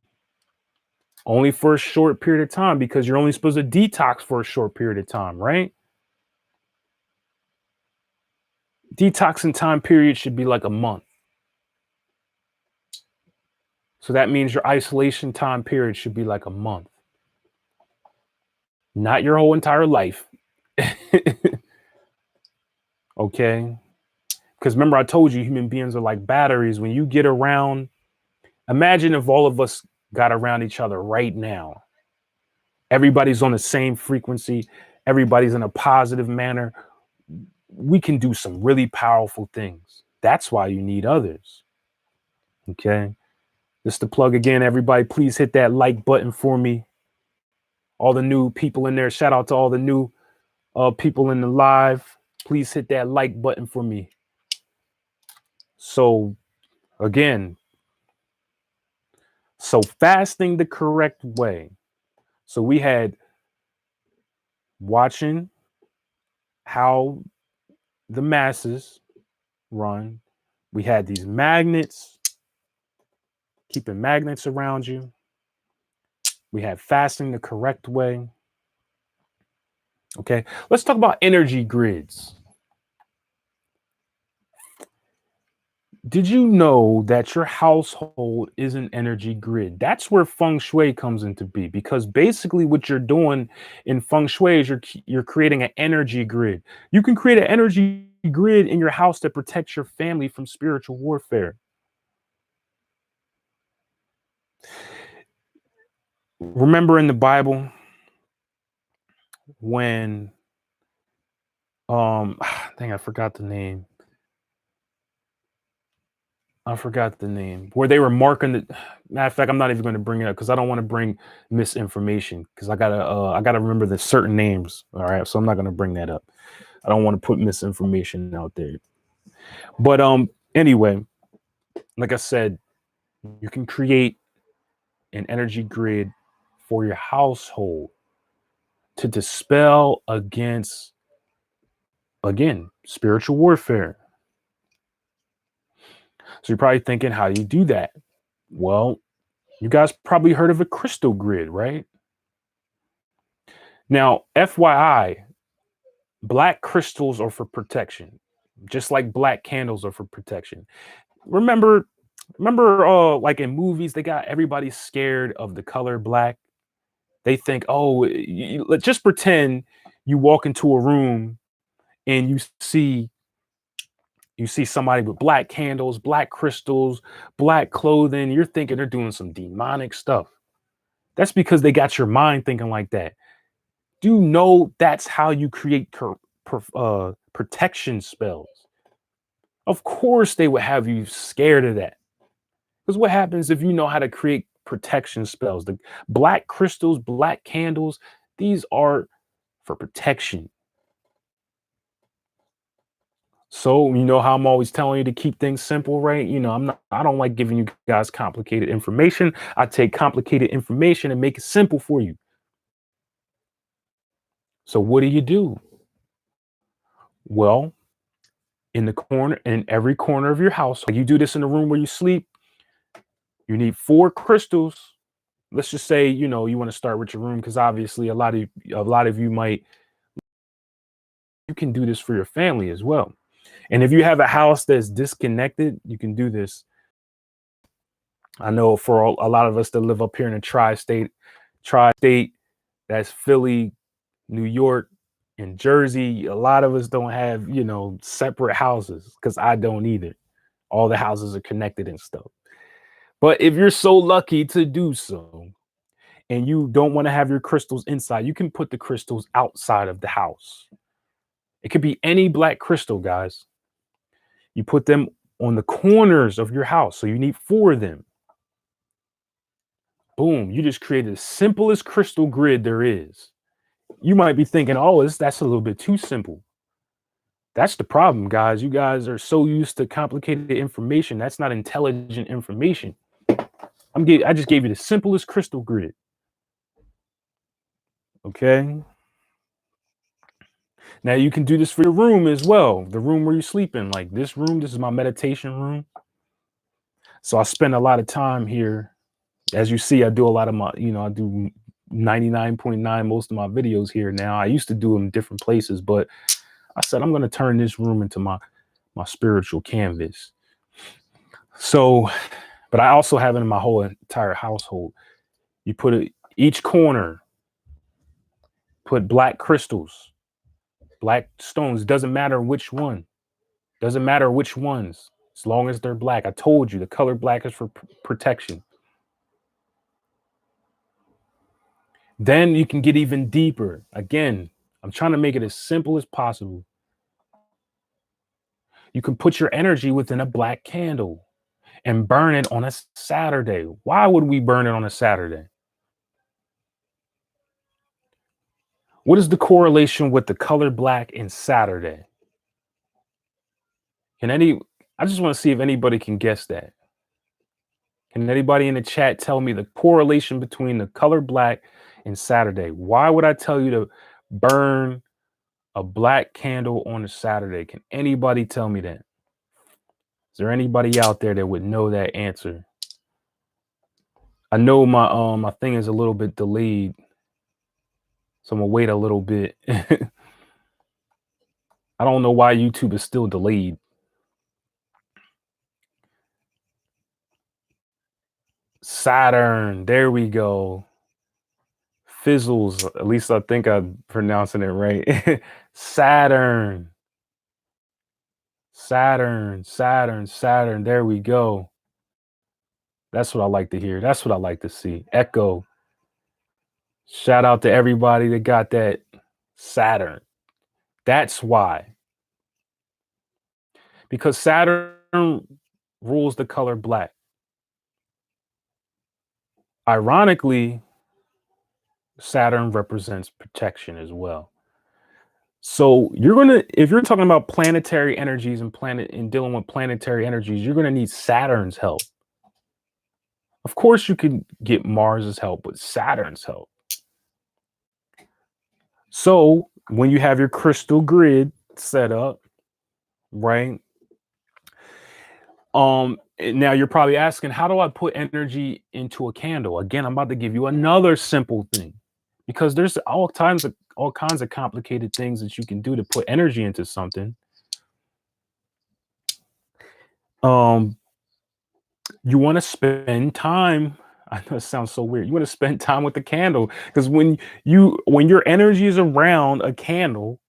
Only for a short period of time because you're only supposed to detox for a short period of time, right? Detoxing time period should be like a month. So that means your isolation time period should be like a month. Not your whole entire life. Okay? Because remember, I told you human beings are like batteries. When you get around, imagine if all of us got around each other right now. Everybody's on the same frequency, everybody's in a positive manner. We can do some really powerful things. That's why you need others. Okay? Just to plug again, everybody, please hit that like button for me. All the new people in there, shout out to all the new people in the live. Please hit that like button for me. So again, fasting the correct way. So we had watching how the masses run. We had these magnets, keeping magnets around you. We had fasting the correct way. Okay, let's talk about energy grids. Did you know that your household is an energy grid? That's where feng shui comes into be, because basically what you're doing in feng shui is you're creating an energy grid. You can create an energy grid in your house that protects your family from spiritual warfare. Remember in the Bible when dang, I forgot the name. Where they were marking the matter of fact, I'm not even going to bring it up because I don't want to bring misinformation because I gotta remember the certain names. All right. So I'm not gonna bring that up. I don't want to put misinformation out there. But anyway, like I said, you can create an energy grid for your household to dispel against, again, spiritual warfare. So you're probably thinking, how do you do that? Well, you guys probably heard of a crystal grid, right? Now, FYI, black crystals are for protection, just like black candles are for protection. Remember, like in movies, they got everybody scared of the color black. They think, oh, just pretend you walk into a room and you see somebody with black candles, black crystals, black clothing. You're thinking they're doing some demonic stuff. That's because they got your mind thinking like that. Do you know that's how you create protection spells? Of course, they would have you scared of that. Because what happens if you know how to create protection spells? The black crystals, black candles, these are for protection. So, you know how I'm always telling you to keep things simple, right? You know, I don't like giving you guys complicated information. I take complicated information and make it simple for you. So what do? Well, in every corner of your house, like you do this in the room where you sleep, you need 4 crystals. Let's just say, you want to start with your room because obviously a lot of you might you can do this for your family as well. And if you have a house that's disconnected, you can do this. I know for a lot of us that live up here in the tri-state, that's Philly, New York, and Jersey. A lot of us don't have, separate houses because I don't either. All the houses are connected and stuff. But if you're so lucky to do so, and you don't want to have your crystals inside, you can put the crystals outside of the house. It could be any black crystal, guys. You put them on the corners of your house. So you need 4 of them. Boom. You just created the simplest crystal grid there is. You might be thinking, oh, that's a little bit too simple. That's the problem, guys. You guys are so used to complicated information. That's not intelligent information. I just gave you the simplest crystal grid. Okay. Now you can do this for your room as well. The room where you sleep in, like this room, this is my meditation room. So I spend a lot of time here. As you see, I do a lot of I do 99.9 most of my videos here now. I used to do them in different places, but I said I'm going to turn this room into my spiritual canvas. So, but I also have it in my whole entire household. You put each corner, put black crystals, black stones. Doesn't matter which one. Doesn't matter which ones, as long as they're black. I told you the color black is for protection. Then you can get even deeper. Again, I'm trying to make it as simple as possible. You can put your energy within a black candle and burn it on a Saturday. Why would we burn it on a Saturday? What is the correlation with the color black and Saturday? I just want to see if anybody can guess that. Can anybody in the chat tell me the correlation between the color black and Saturday? Why would I tell you to burn a black candle on a Saturday? Can anybody tell me that? Is there anybody out there that would know that answer? I know my thing is a little bit delayed, so I'm gonna wait a little bit. I don't know why YouTube is still delayed. Saturn, there we go. Fizzles, at least I think I'm pronouncing it right. Saturn. Saturn. There we go. That's what I like to hear. That's what I like to see. Echo. Shout out to everybody that got that. Saturn. That's why. Because Saturn rules the color black. Ironically, Saturn represents protection as well. So if you're talking about planetary energies and dealing with planetary energies, you're gonna need Saturn's help. Of course, you can get Mars's help, but Saturn's help. So when you have your crystal grid set up, right? Now you're probably asking, how do I put energy into a candle? Again, I'm about to give you another simple thing, because there's all kinds of complicated things that you can do to put energy into something. You want to spend time. I know it sounds so weird. You want to spend time with the candle, because when your energy is around a candle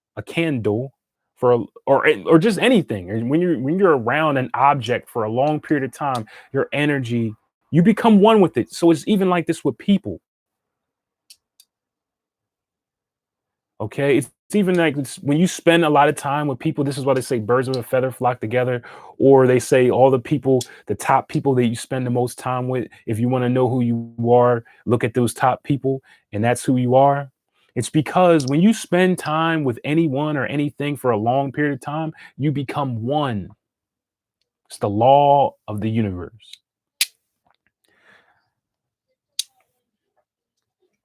or just anything, or when you're around an object for a long period of time, your energy, you become one with it. So it's even like this with people. Okay, it's even like when you spend a lot of time with people. This is why they say birds of a feather flock together, or they say all the top people that you spend the most time with. If you want to know who you are, look at those top people, and that's who you are. It's because when you spend time with anyone or anything for a long period of time, you become one. It's the law of the universe.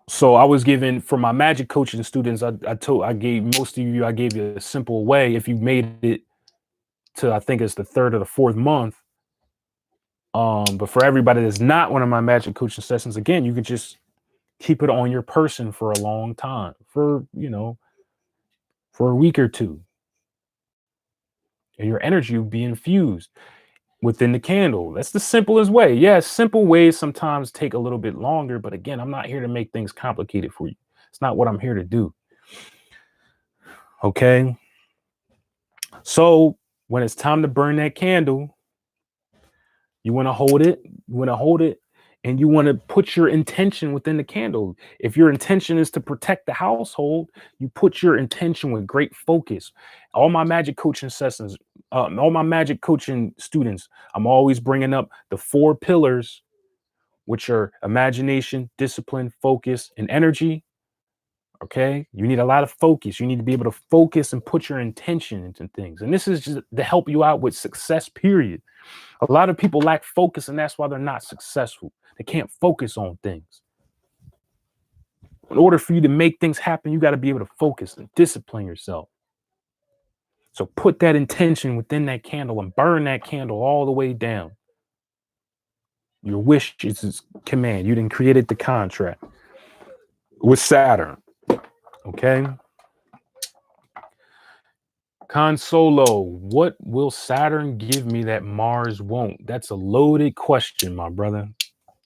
So I was given for my magic coaching students, I gave most of you, I gave you a simple way. If you made it to, I think it's the third or the fourth month. But for everybody that's not one of my magic coaching sessions, again, you can just keep it on your person for a long time, for for a week or two. And your energy will be infused within the candle. That's the simplest way. Yes, simple ways sometimes take a little bit longer, but again, I'm not here to make things complicated for you. It's not what I'm here to do. Okay. So when it's time to burn that candle, you want to hold it, and you want to put your intention within the candle. If your intention is to protect the household, you put your intention with great focus. All my magic coaching sessions, all my magic coaching students, I'm always bringing up the 4 pillars, which are imagination, discipline, focus, and energy. Okay. You need a lot of focus. You need to be able to focus and put your intention into things. And this is just to help you out with success, period. A lot of people lack focus, and that's why they're not successful. They can't focus on things. In order for you to make things happen, you got to be able to focus and discipline yourself. So put that intention within that candle and burn that candle all the way down. Your wish is his command. You didn't create the contract with Saturn. Okay. Consolo, what will Saturn give me that Mars won't? That's a loaded question, my brother.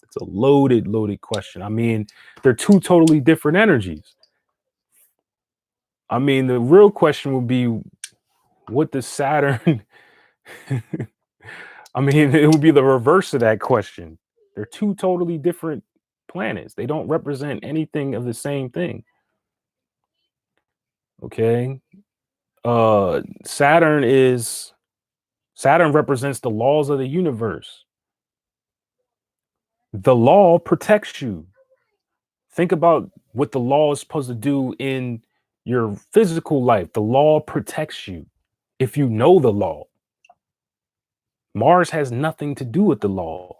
It's a loaded question. I mean, they're 2 totally different energies. I mean, the real question would be, what does Saturn? I mean, it would be the reverse of that question. They're 2 totally different planets. They don't represent anything of the same thing. Okay. Saturn represents the laws of the universe. The law protects you. Think about what the law is supposed to do in your physical life. The law protects you if you know the law. Mars has nothing to do with the law.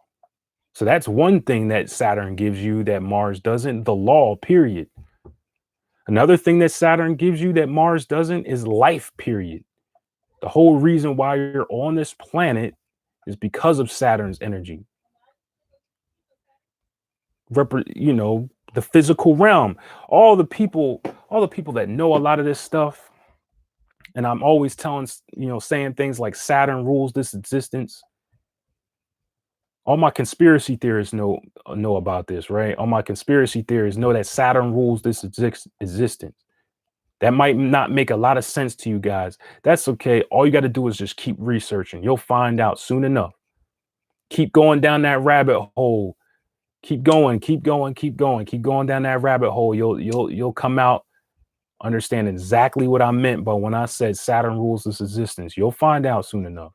So that's one thing that Saturn gives you that Mars doesn't, the law, period. Another thing that Saturn gives you that Mars doesn't is life, period. The whole reason why you're on this planet is because of Saturn's energy. The physical realm. All the people that know a lot of this stuff, and I'm always saying things like Saturn rules this existence. All my conspiracy theorists know about this, right? All my conspiracy theorists know that Saturn rules this existence. That might not make a lot of sense to you guys. That's okay. All you got to do is just keep researching. You'll find out soon enough. Keep going down that rabbit hole. Keep going down that rabbit hole. You'll come out understand exactly what I meant by when I said Saturn rules this existence. You'll find out soon enough.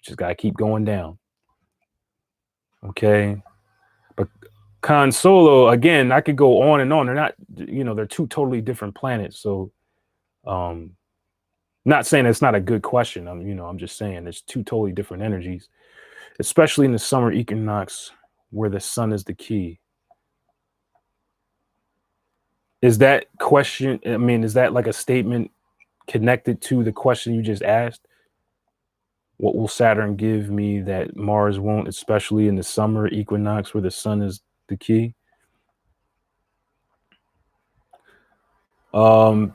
Just got to keep going down. Okay. But Consolo, again, I could go on and on. They're not, they're 2 totally different planets. So, not saying it's not a good question. I'm just saying there's 2 totally different energies, especially in the summer equinox where the sun is the key. Is that question, is that like a statement connected to the question you just asked? What will Saturn give me that Mars won't, especially in the summer equinox where the sun is the key? Again,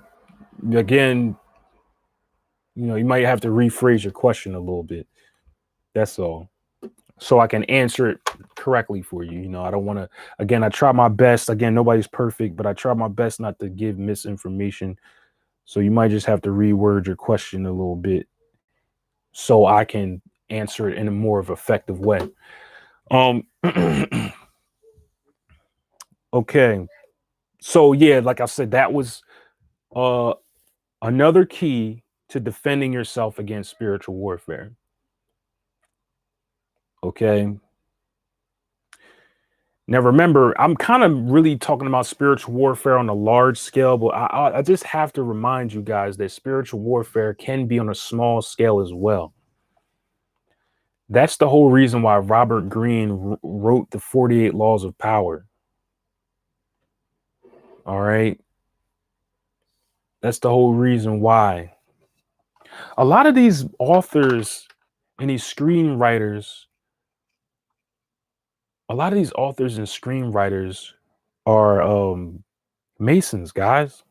you might have to rephrase your question a little bit. That's all. So I can answer it correctly for you. I don't want to, again, I try my best. Again, nobody's perfect, but I try my best not to give misinformation. So you might just have to reword your question a little bit so I can answer it in a more of effective way. Okay. So yeah, like I said, that was another key to defending yourself against spiritual warfare. Okay. Now remember, I'm kind of really talking about spiritual warfare on a large scale, but I just have to remind you guys that spiritual warfare can be on a small scale as well. That's the whole reason why Robert Greene wrote the 48 Laws of Power. All right. That's the whole reason why. A lot of these authors and these screenwriters, a lot of these authors and screenwriters are Masons, guys.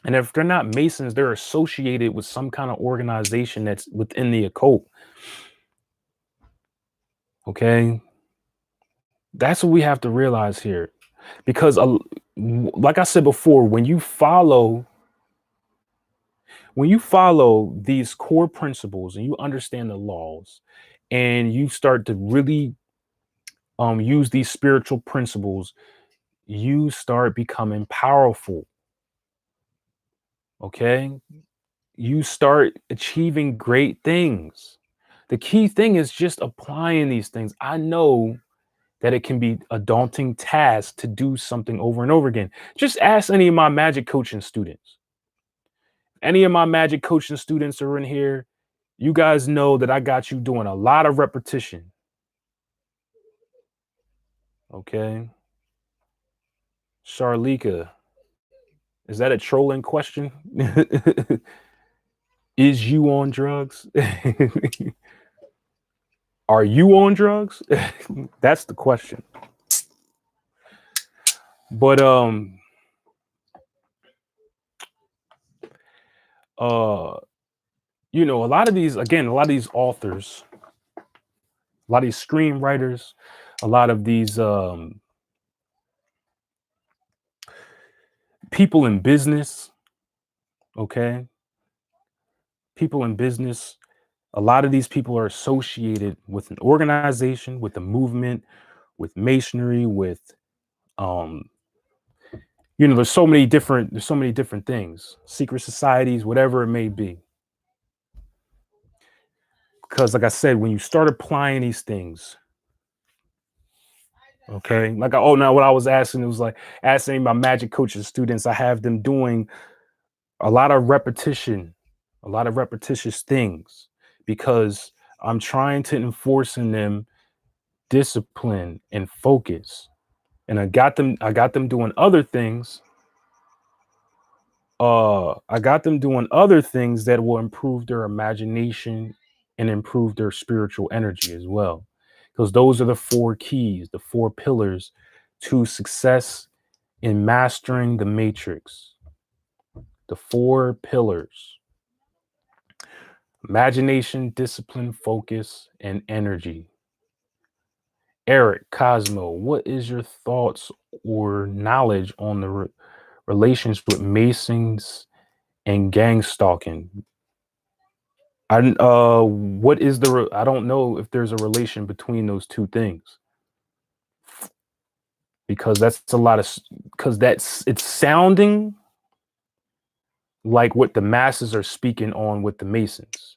And if they're not Masons, they're associated with some kind of organization that's within the occult. Okay. That's what we have to realize here. Because, like I said before, when you follow these core principles and you understand the laws and you start to really use these spiritual principles, you start becoming powerful. Okay. You start achieving great things. The key thing is just applying these things. I know that it can be a daunting task to do something over and over again. Just ask any of my magic coaching students. Any of my magic coaching students are in here. You guys know that I got you doing a lot of repetition. Okay. Charlika, is that a trolling question? Is you on drugs? Are you on drugs? That's the question. But a lot of these, again, a lot of these authors, a lot of these screenwriters, a lot of these people in business, okay? People in business, a lot of these people are associated with an organization, with a movement, with masonry, with um there's so many different things, secret societies, whatever it may be. Because like I said, when you start applying these things, okay, like now what I was asking, it was like asking my magic coaches students, I have them doing a lot of repetition, a lot of repetitious things, because I'm trying to enforce in them discipline and focus. And I got them doing other things. I got them doing other things that will improve their imagination and improve their spiritual energy as well. Because those are the four keys, the four pillars to success in mastering the matrix. The four pillars: imagination, discipline, focus, and energy. Eric, Cosmo, what is your thoughts or knowledge on the relations with Masons and gang stalking? What is I don't know if there's a relation between those two things, because it's sounding like what the masses are speaking on with the Masons.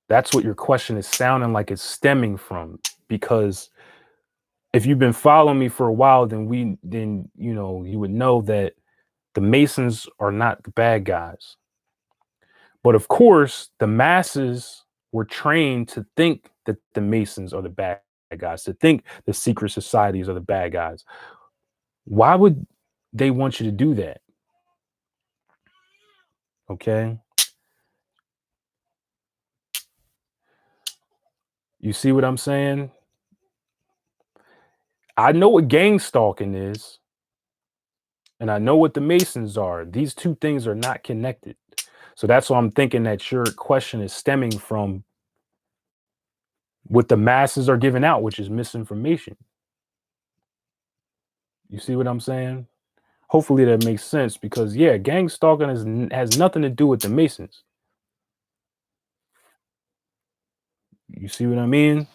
That's what your question is sounding like it's stemming from, because if you've been following me for a while, then you would know that the Masons are not the bad guys. But of course, the masses were trained to think that the Masons are the bad guys, to think the secret societies are the bad guys. Why would they want you to do that? Okay. You see what I'm saying? I know what gang stalking is, and I know what the Masons are. These two things are not connected. So that's why I'm thinking that your question is stemming from what the masses are giving out, which is misinformation. You see what I'm saying? Hopefully that makes sense, because yeah, gang stalking has nothing to do with the Masons. You see what I mean?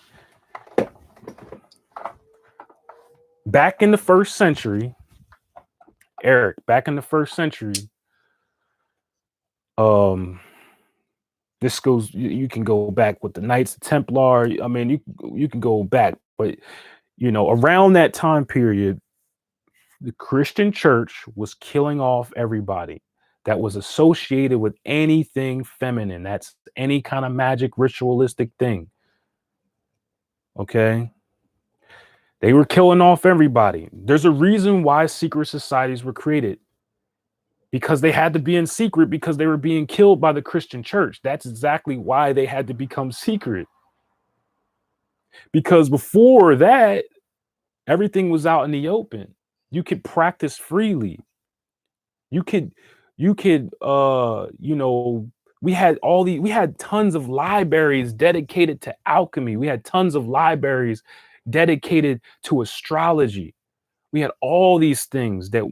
Back in the first century, Eric, back in the first century, um, this goes. You can go back with the Knights Templar. I mean, you can go back, but around that time period, the Christian church was killing off everybody that was associated with anything feminine. That's any kind of magic, ritualistic thing. Okay. They were killing off everybody. There's a reason why secret societies were created, because they had to be in secret because they were being killed by the Christian church. That's exactly why they had to become secret. Because before that, everything was out in the open. You could practice freely. You could, we had tons of libraries dedicated to alchemy. We had tons of libraries dedicated to astrology. We had all these things that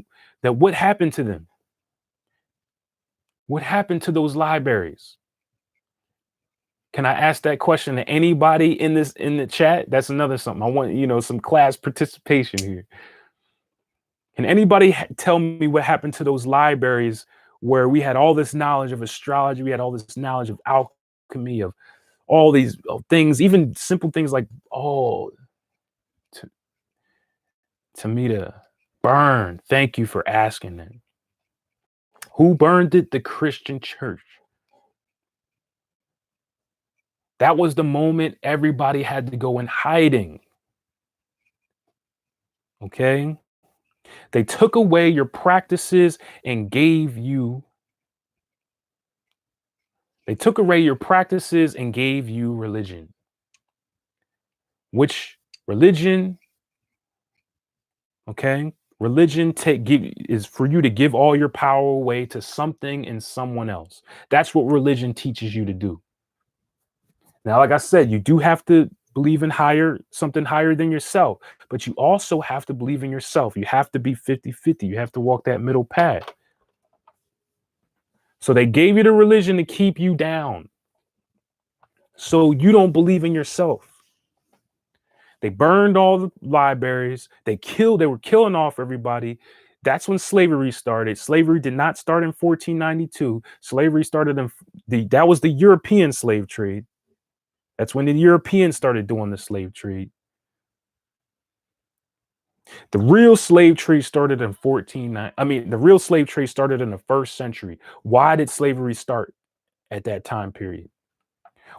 what happened to them? What happened to those libraries? Can I ask that question to anybody in the chat? That's another something. I want, some class participation here. Can anybody tell me what happened to those libraries where we had all this knowledge of astrology, we had all this knowledge of alchemy, of all these things, even simple things like, Tamita, burn. Thank you for asking that. Who burned it? The Christian church. That was the moment everybody had to go in hiding. Okay? They took away your practices and gave you religion. Which religion, okay? Religion is for you to give all your power away to something and someone else. That's what religion teaches you to do. Now, like I said, you do have to believe in something higher than yourself, but you also have to believe in yourself. You have to be 50-50. You have to walk that middle path. So they gave you the religion to keep you down, so you don't believe in yourself. They burned all the libraries. They were killing off everybody. That's when slavery started. Slavery did not start in 1492. Slavery started that was the European slave trade. That's when the Europeans started doing the slave trade. The real slave trade started in the real slave trade started in the 1st century. Why did slavery start at that time period?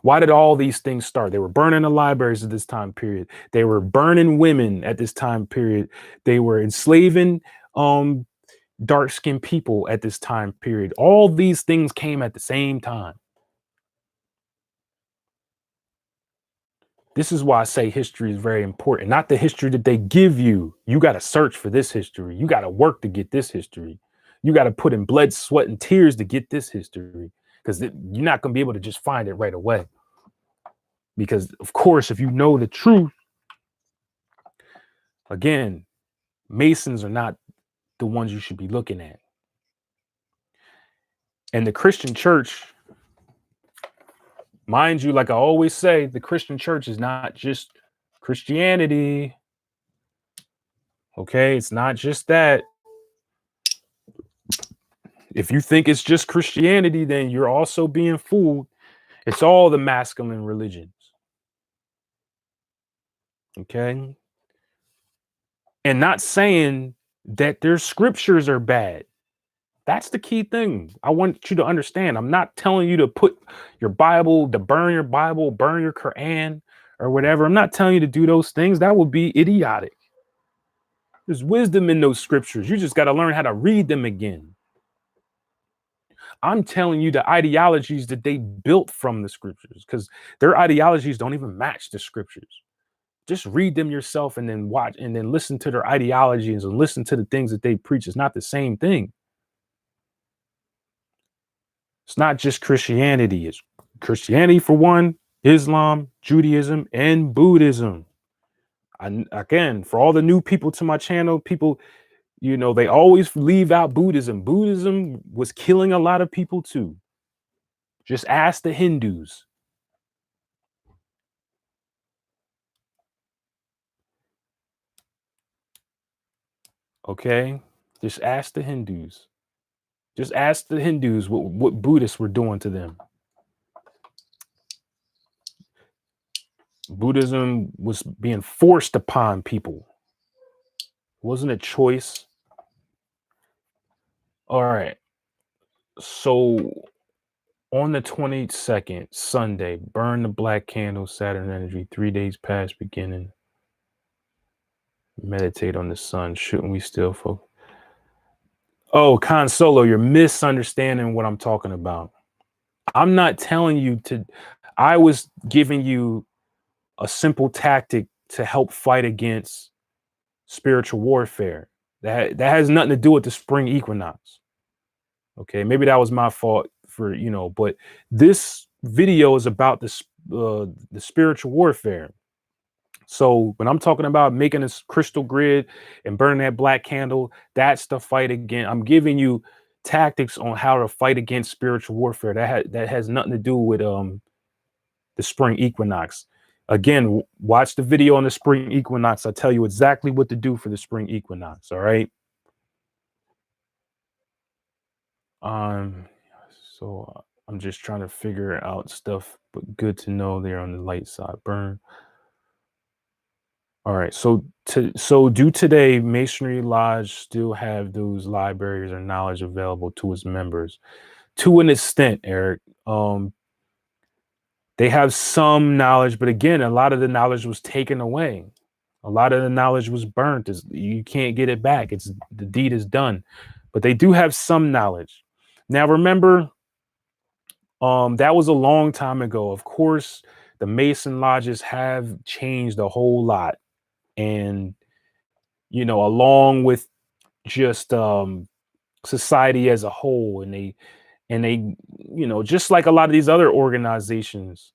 Why did all these things start? They were burning the libraries at this time period. They were burning women at this time period. They were enslaving dark-skinned people at this time period. All these things came at the same time. This is why I say history is very important. Not the history that they give you. You got to search for this history. You got to work to get this history. You got to put in blood, sweat, and tears to get this history, because you're not going to be able to just find it right away. Because, of course, if you know the truth, again, Masons are not the ones you should be looking at. And the Christian church, mind you, like I always say, the Christian church is not just Christianity. Okay, it's not just that. If you think it's just Christianity, then you're also being fooled. It's all the masculine religions. Okay. And not saying that their scriptures are bad. That's the key thing. I want you to understand. I'm not telling you to put your Bible, to burn your Bible, burn your Quran or whatever. I'm not telling you to do those things. That would be idiotic. There's wisdom in those scriptures. You just got to learn how to read them again. I'm telling you the ideologies that they built from the scriptures, because their ideologies don't even match the scriptures. Just read them yourself and then watch and then listen to their ideologies and listen to the things that they preach. It's not the same thing. It's not just Christianity. It's Christianity for one, Islam, Judaism, and Buddhism. Again, for all the new people to my channel, people, they always leave out Buddhism. Buddhism was killing a lot of people too. Just ask the Hindus. Okay? Just ask the Hindus. Just ask the Hindus what Buddhists were doing to them. Buddhism was being forced upon people. It wasn't a choice. All right. So on the 22nd, Sunday, burn the black candle, Saturn energy, 3 days past beginning. Meditate on the sun. Shouldn't we still focus? Oh, Con Solo, you're misunderstanding what I'm talking about. I'm not telling you to, I was giving you a simple tactic to help fight against spiritual warfare. That has nothing to do with the spring equinox. Okay, maybe that was my fault for, but this video is about the spiritual warfare. So when I'm talking about making this crystal grid and burning that black candle, that's the fight again. I'm giving you tactics on how to fight against spiritual warfare. That has nothing to do with the spring equinox. Again, watch the video on the spring equinox. I tell you exactly what to do for the spring equinox. All right. Um, so I'm just trying to figure out stuff, but good to know they're on the light side. Burn. All right. So do today Masonry Lodge still have those libraries or knowledge available to its members? To an extent, Eric. They have some knowledge, but again, a lot of the knowledge was taken away. A lot of the knowledge was burnt. You can't get it back. It's the deed is done. But they do have some knowledge. Now remember, that was a long time ago. Of course, the Mason lodges have changed a whole lot. And along with just society as a whole, and they just like a lot of these other organizations,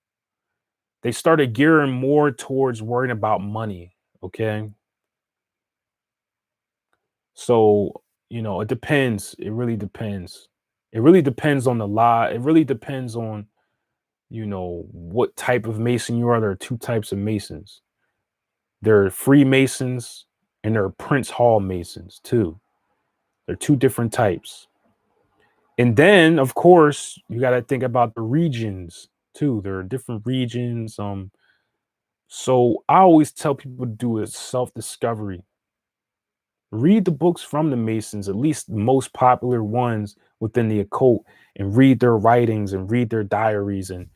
they started gearing more towards worrying about money. Okay, so it depends. It really depends. It really depends on the law. It really depends on what type of mason you are. There are two types of masons. There are freemasons and there are prince hall masons too. They're two different types. And then, of course, you got to think about the regions too. There are different regions. So I always tell people to do a self-discovery. Read the books from the Masons, at least the most popular ones within the occult, and read their writings and read their diaries and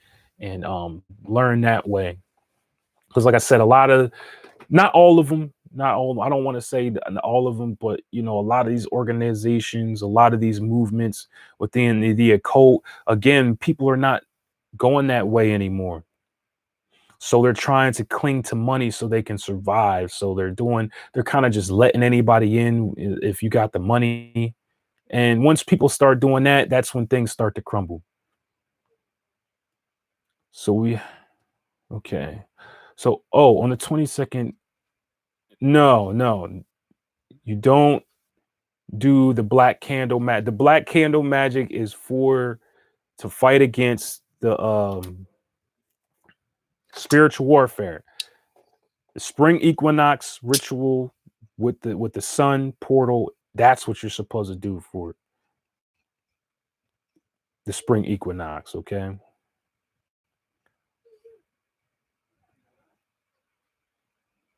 learn that way. Because, like I said, not all of them, not all. I don't want to say all of them, but a lot of these organizations, a lot of these movements within the occult, again, people are not going that way anymore. So they're trying to cling to money so they can survive. So they're kind of just letting anybody in if you got the money. And once people start doing that, that's when things start to crumble. Okay. So, on the 22nd, no, you don't do the black candle magic. The black candle magic is to fight against the spiritual warfare. The spring equinox ritual with the sun portal, that's what you're supposed to do for the spring equinox, okay?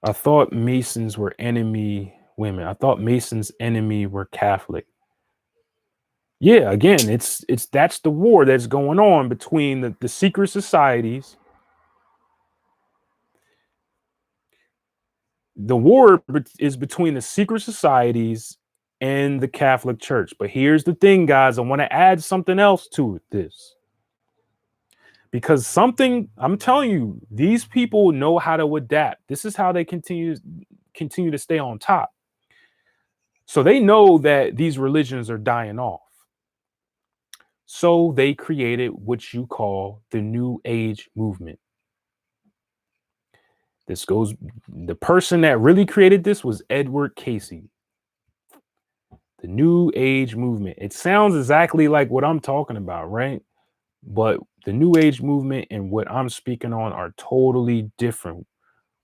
I thought Masons were enemy women. I thought Masons enemy were Catholic. Yeah, again, it's that's the war that's going on between the secret societies. The war is between the secret societies and the Catholic Church. But here's the thing, guys. I want to add something else to this. Because I'm telling you, these people know how to adapt. This is how they continue to stay on top. So they know that these religions are dying off. So they created what you call the New Age movement. The person that really created this was Edward Casey. The New Age movement. It sounds exactly like what I'm talking about, right? But the New Age movement and what I'm speaking on are totally different.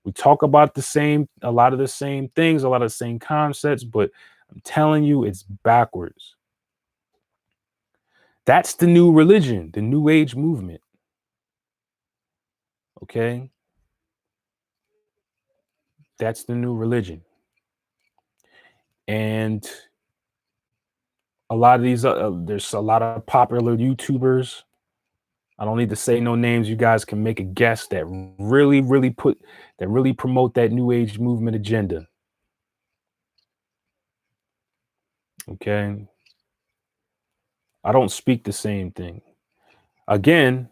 We talk about a lot of the same things, a lot of the same concepts, but I'm telling you, it's backwards. That's the new religion, the New Age movement. Okay? That's the new religion. And a lot of these, there's a lot of popular YouTubers. I don't need to say no names. You guys can make a guess that really promote that New Age movement agenda. Okay. I don't speak the same thing. Again,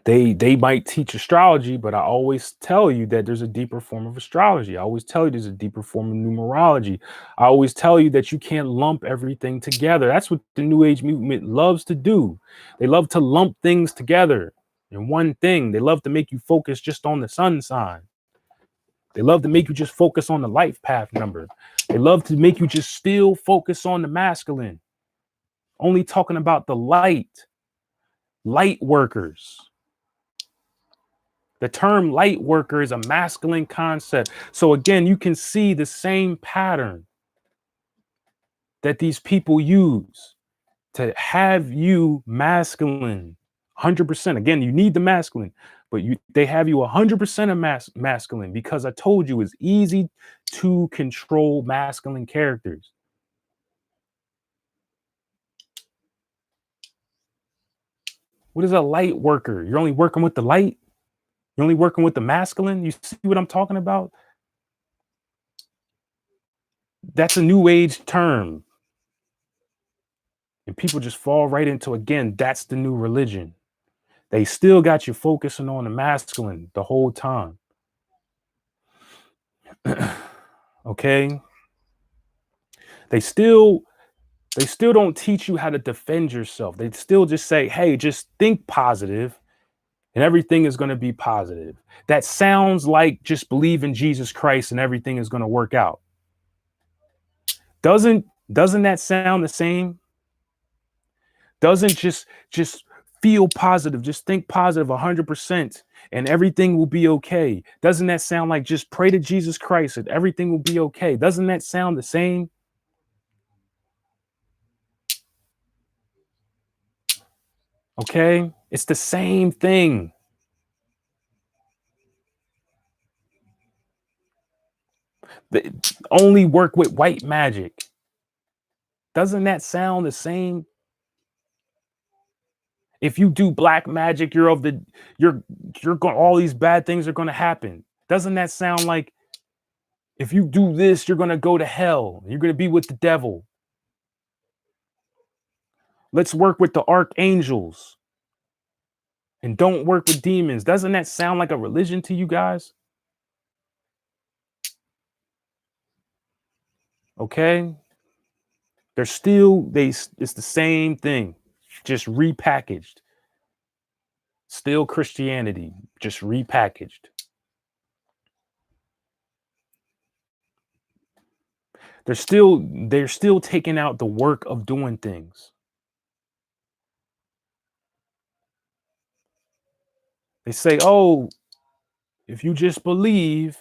they might teach astrology, but I always tell you that there's a deeper form of astrology. I always tell you there's a deeper form of numerology. I always tell you that you can't lump everything together. That's what the New Age movement loves to do. They love to lump things together in one thing. They love to make you focus just on the sun sign. They love to make you just focus on the life path number. They love to make you just still focus on the masculine, only talking about the light workers. The term light worker is a masculine concept. So again, you can see the same pattern that these people use to have you masculine. 100%. Again, you need the masculine, but they have you 100% of masculine because I told you it's easy to control masculine characters. What is a light worker? You're only working with the light? You're only working with the masculine? You see what I'm talking about? That's a new age term. And people just fall right into, again, that's the new religion. They still got you focusing on the masculine the whole time. Okay? They still don't teach you how to defend yourself. They still just say, "Hey, just think positive and everything is going to be positive." That sounds like just believe in Jesus Christ and everything is going to work out. Doesn't that sound the same? Doesn't just feel positive, just think positive 100% and everything will be okay. Doesn't that sound like just pray to Jesus Christ and everything will be okay? Doesn't that sound the same? Okay, it's the same thing. They only work with white magic. Doesn't that sound the same? If you do black magic, you're going, all these bad things are going to happen. Doesn't that sound like if you do this, you're going to go to hell? You're going to be with the devil. Let's work with the archangels and don't work with demons. Doesn't that sound like a religion to you guys? Okay. It's the same thing, just repackaged. Still Christianity, just repackaged. They're still taking out the work of doing things. They say, "Oh, if you just believe,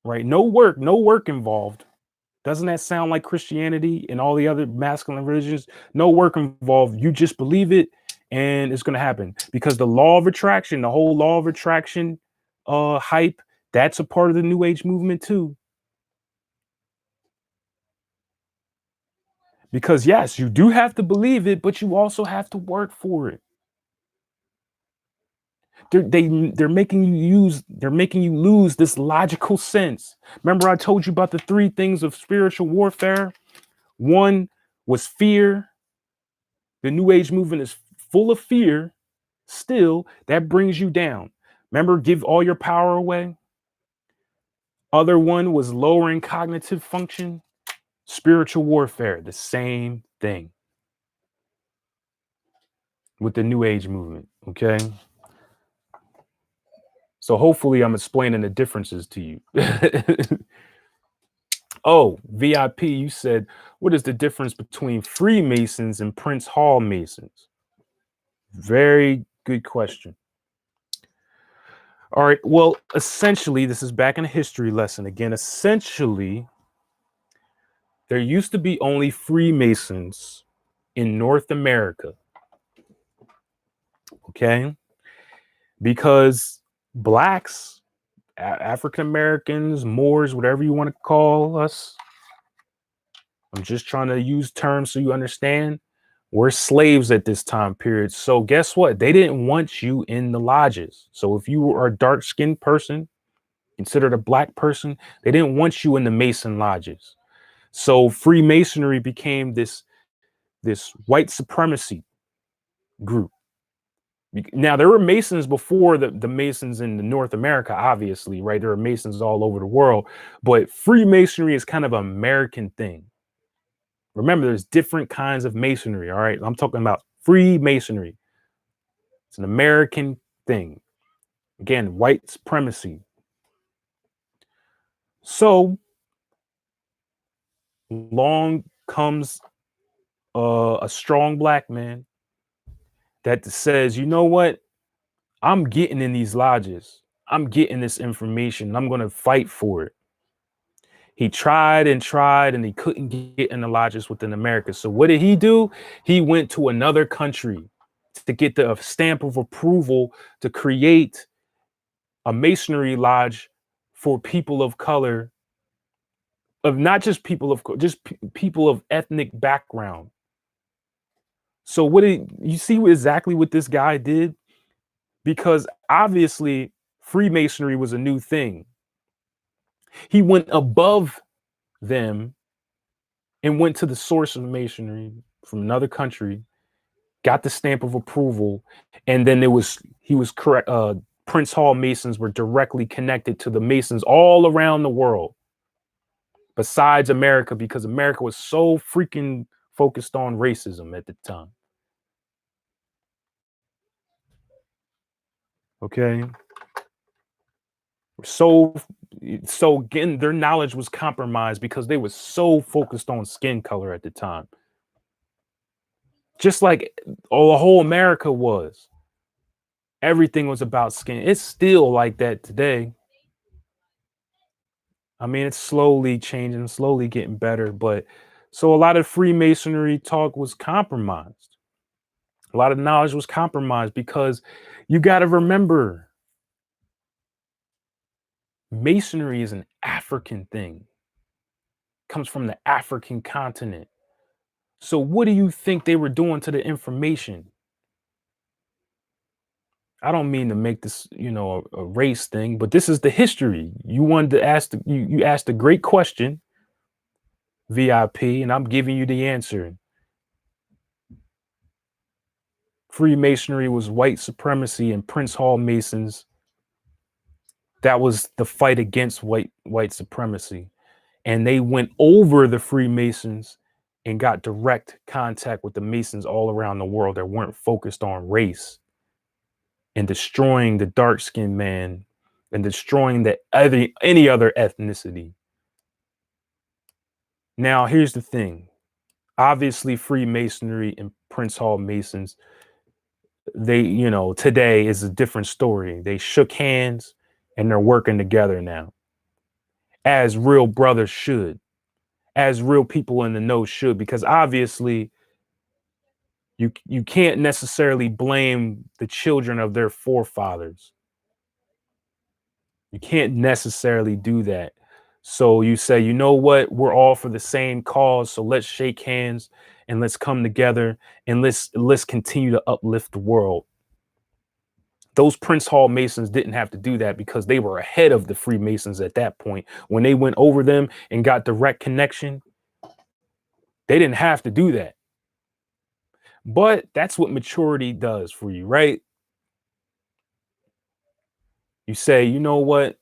right? No work involved." Doesn't that sound like Christianity and all the other masculine religions? No work involved. You just believe it and it's going to happen because the law of attraction, the whole law of attraction hype, that's a part of the new age movement too. Because yes, you do have to believe it, but you also have to work for it. They're making you lose this logical sense. Remember I told you about the three things of spiritual warfare? One was fear. The new age movement is full of fear. Still, that brings you down. Remember, give all your power away. Other one was lowering cognitive function. Spiritual warfare, the same thing with the new age movement. Okay. So hopefully I'm explaining the differences to you. Oh, VIP, you said, what is the difference between Freemasons and Prince Hall Masons? Very good question. All right. Well, essentially, this is back in a history lesson again. Essentially, there used to be only Freemasons in North America. Okay. Because blacks, African Americans, Moors, whatever you want to call us, I'm just trying to use terms so you understand. We're slaves at this time period. So guess what? They didn't want you in the lodges. So if you are a dark-skinned person, considered a black person, they didn't want you in the Mason lodges. So Freemasonry became this white supremacy group. Now there were Masons before the Masons in the North America, obviously, right? There are Masons all over the world, but Freemasonry is kind of an American thing. Remember, there's different kinds of masonry. All right, I'm talking about Freemasonry. It's an American thing. Again, white supremacy. So long comes a strong black man that says, you know what? I'm getting in these lodges. I'm getting this information. I'm going to fight for it. He tried and he couldn't get in the lodges within America. So what did he do? He went to another country to get the stamp of approval to create a masonry lodge for people of color, of not just people of just people of ethnic background. So what did you see exactly what this guy did? Because obviously Freemasonry was a new thing. He went above them and went to the source of masonry from another country, got the stamp of approval, and then he was correct. Prince Hall Masons were directly connected to the Masons all around the world, besides America, because America was so freaking focused on racism at the time. Okay. So again, their knowledge was compromised because they were so focused on skin color at the time. Just like the whole America was. Everything was about skin. It's still like that today. I mean, it's slowly changing, slowly getting better, but so a lot of Freemasonry talk was compromised. A lot of knowledge was compromised because you got to remember, Masonry is an African thing. Comes from the African continent. So what do you think they were doing to the information? I don't mean to make this, a race thing, but this is the history. You wanted to ask you asked a great question, VIP, and I'm giving you the answer. Freemasonry was white supremacy, and Prince Hall Masons, that was the fight against white supremacy. And they went over the Freemasons and got direct contact with the Masons all around the world that weren't focused on race, and destroying the dark-skinned man and destroying any other ethnicity. Now, here's the thing. Obviously, Freemasonry and Prince Hall Masons, they, today is a different story. They shook hands and they're working together now, as real brothers should, as real people in the know should, because obviously you can't necessarily blame the children of their forefathers. You can't necessarily do that. So you say, you know what, we're all for the same cause, so let's shake hands and let's come together and let's continue to uplift the world. Those Prince Hall Masons didn't have to do that because they were ahead of the Freemasons at that point. When they went over them and got direct connection, they didn't have to do that. But that's what maturity does for you, right? You say, you know what,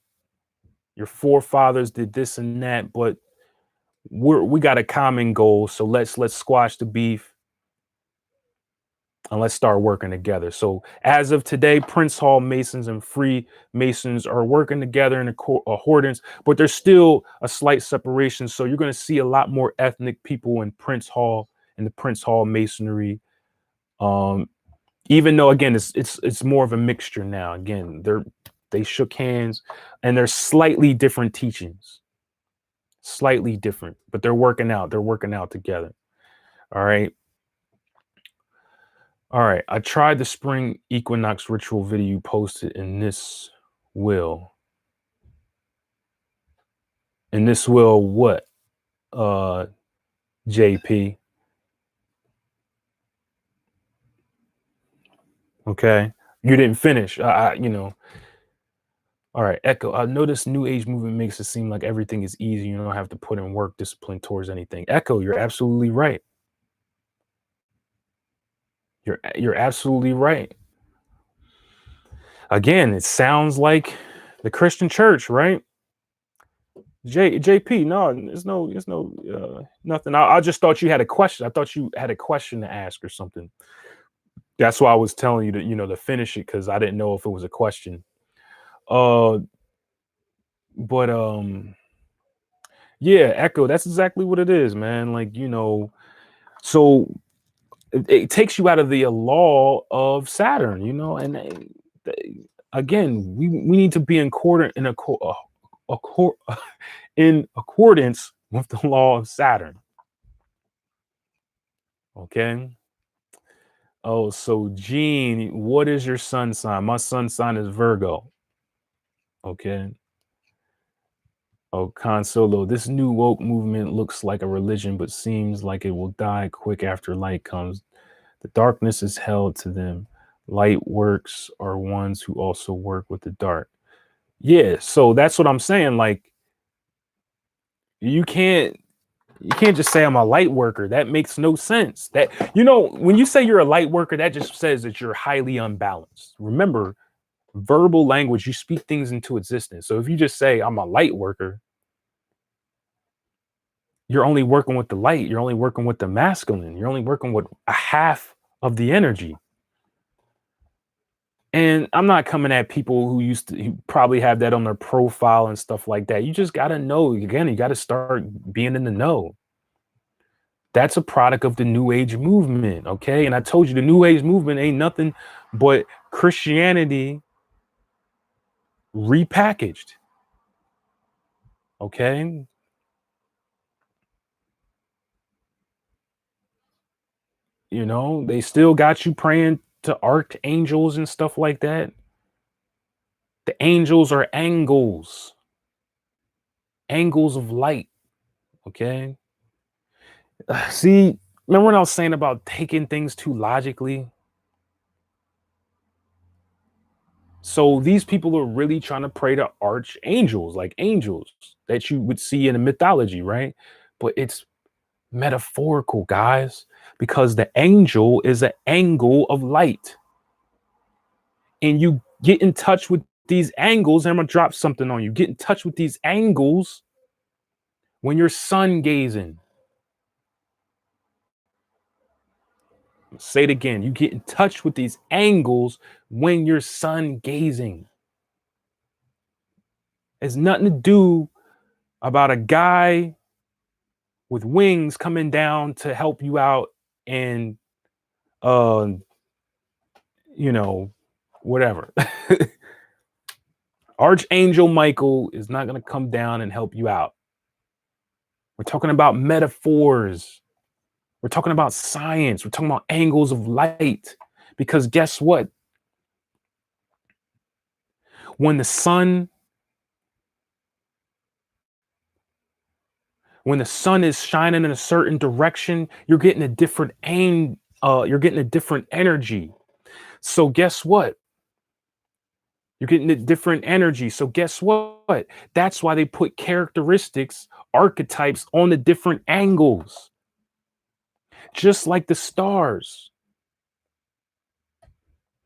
your forefathers did this and that, but we got a common goal, so let's squash the beef and let's start working together. So as of today, Prince Hall Masons and Freemasons are working together in accordance, but there's still a slight separation. So you're going to see a lot more ethnic people in Prince Hall and the Prince Hall Masonry. Even though again it's more of a mixture now. Again, they shook hands and there's slightly different teachings. Slightly different, but they're working out together. All right. I tried the spring equinox ritual video you posted in this will what, JP? Okay, you didn't finish. All right, Echo. I notice New Age movement makes it seem like everything is easy. You don't have to put in work, discipline towards anything. Echo, you're absolutely right. You're absolutely right. Again, it sounds like the Christian church, right? JP, no, there's no nothing. I just thought you had a question. I thought you had a question to ask or something. That's why I was telling you to, to finish it because I didn't know if it was a question. Uh, but yeah, Echo, that's exactly what it is, man. Like, so it takes you out of the law of Saturn, and again, we need to be in accordant accord, in accordance with the law of Saturn. Okay. Oh, so Gene, what is your sun sign? My sun sign is Virgo. Okay. Oh, Consolo, this new woke movement looks like a religion, but seems like it will die quick after light comes. The darkness is held to them. Light works are ones who also work with the dark. Yeah, so that's what I'm saying. Like, you can't just say I'm a light worker. That makes no sense. That when you say you're a light worker, that just says that you're highly unbalanced. Remember, verbal language, you speak things into existence. So if you just say I'm a light worker, you're only working with the light, you're only working with the masculine, you're only working with a half of the energy. And I'm not coming at people who probably have that on their profile and stuff like that. You just got to know, again, you got to start being in the know. That's a product of the New Age movement, okay? And I told you the New Age movement ain't nothing but Christianity repackaged, okay? They still got you praying to archangels and stuff like that. The angels are angles of light, okay? See, remember when I was saying about taking things too logically? So these people are really trying to pray to archangels, like angels that you would see in a mythology, right? But it's metaphorical, guys, because the angel is an angle of light. And you get in touch with these angles, and I'm gonna drop something on you. Get in touch with these angles when you're sun gazing. Say it again. You get in touch with these angles when you're sun gazing. It's nothing to do about a guy with wings coming down to help you out and uh whatever. Archangel Michael is not going to come down and help you out. We're talking about metaphors. We're talking about science. We're talking about angles of light. Because guess what? When the sun is shining in a certain direction, you're getting a different you're getting a different energy. So guess what? You're getting a different energy. So guess what? That's why they put characteristics, archetypes on the different angles. Just like the stars.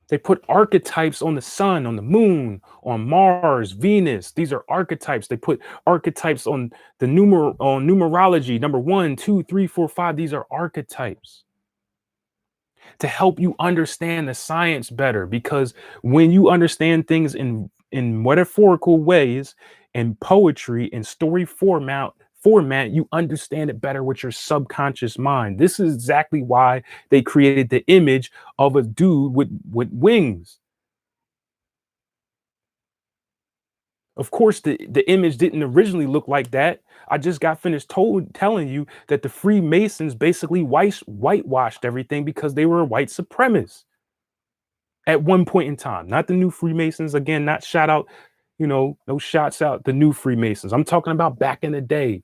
They put archetypes on the sun, on the moon, on Mars, Venus. These are archetypes. They put archetypes on the numerology. Number 1, 2, 3, 4, 5. These are archetypes to help you understand the science better. Because when you understand things in metaphorical ways, in poetry, in story format, you understand it better with your subconscious mind. This is exactly why they created the image of a dude with wings. Of course, the image didn't originally look like that. I just got finished telling you that the Freemasons basically whitewashed everything because they were white supremacists at one point in time. Not the new Freemasons. Again, not shout out, no shots out the new Freemasons. I'm talking about back in the day.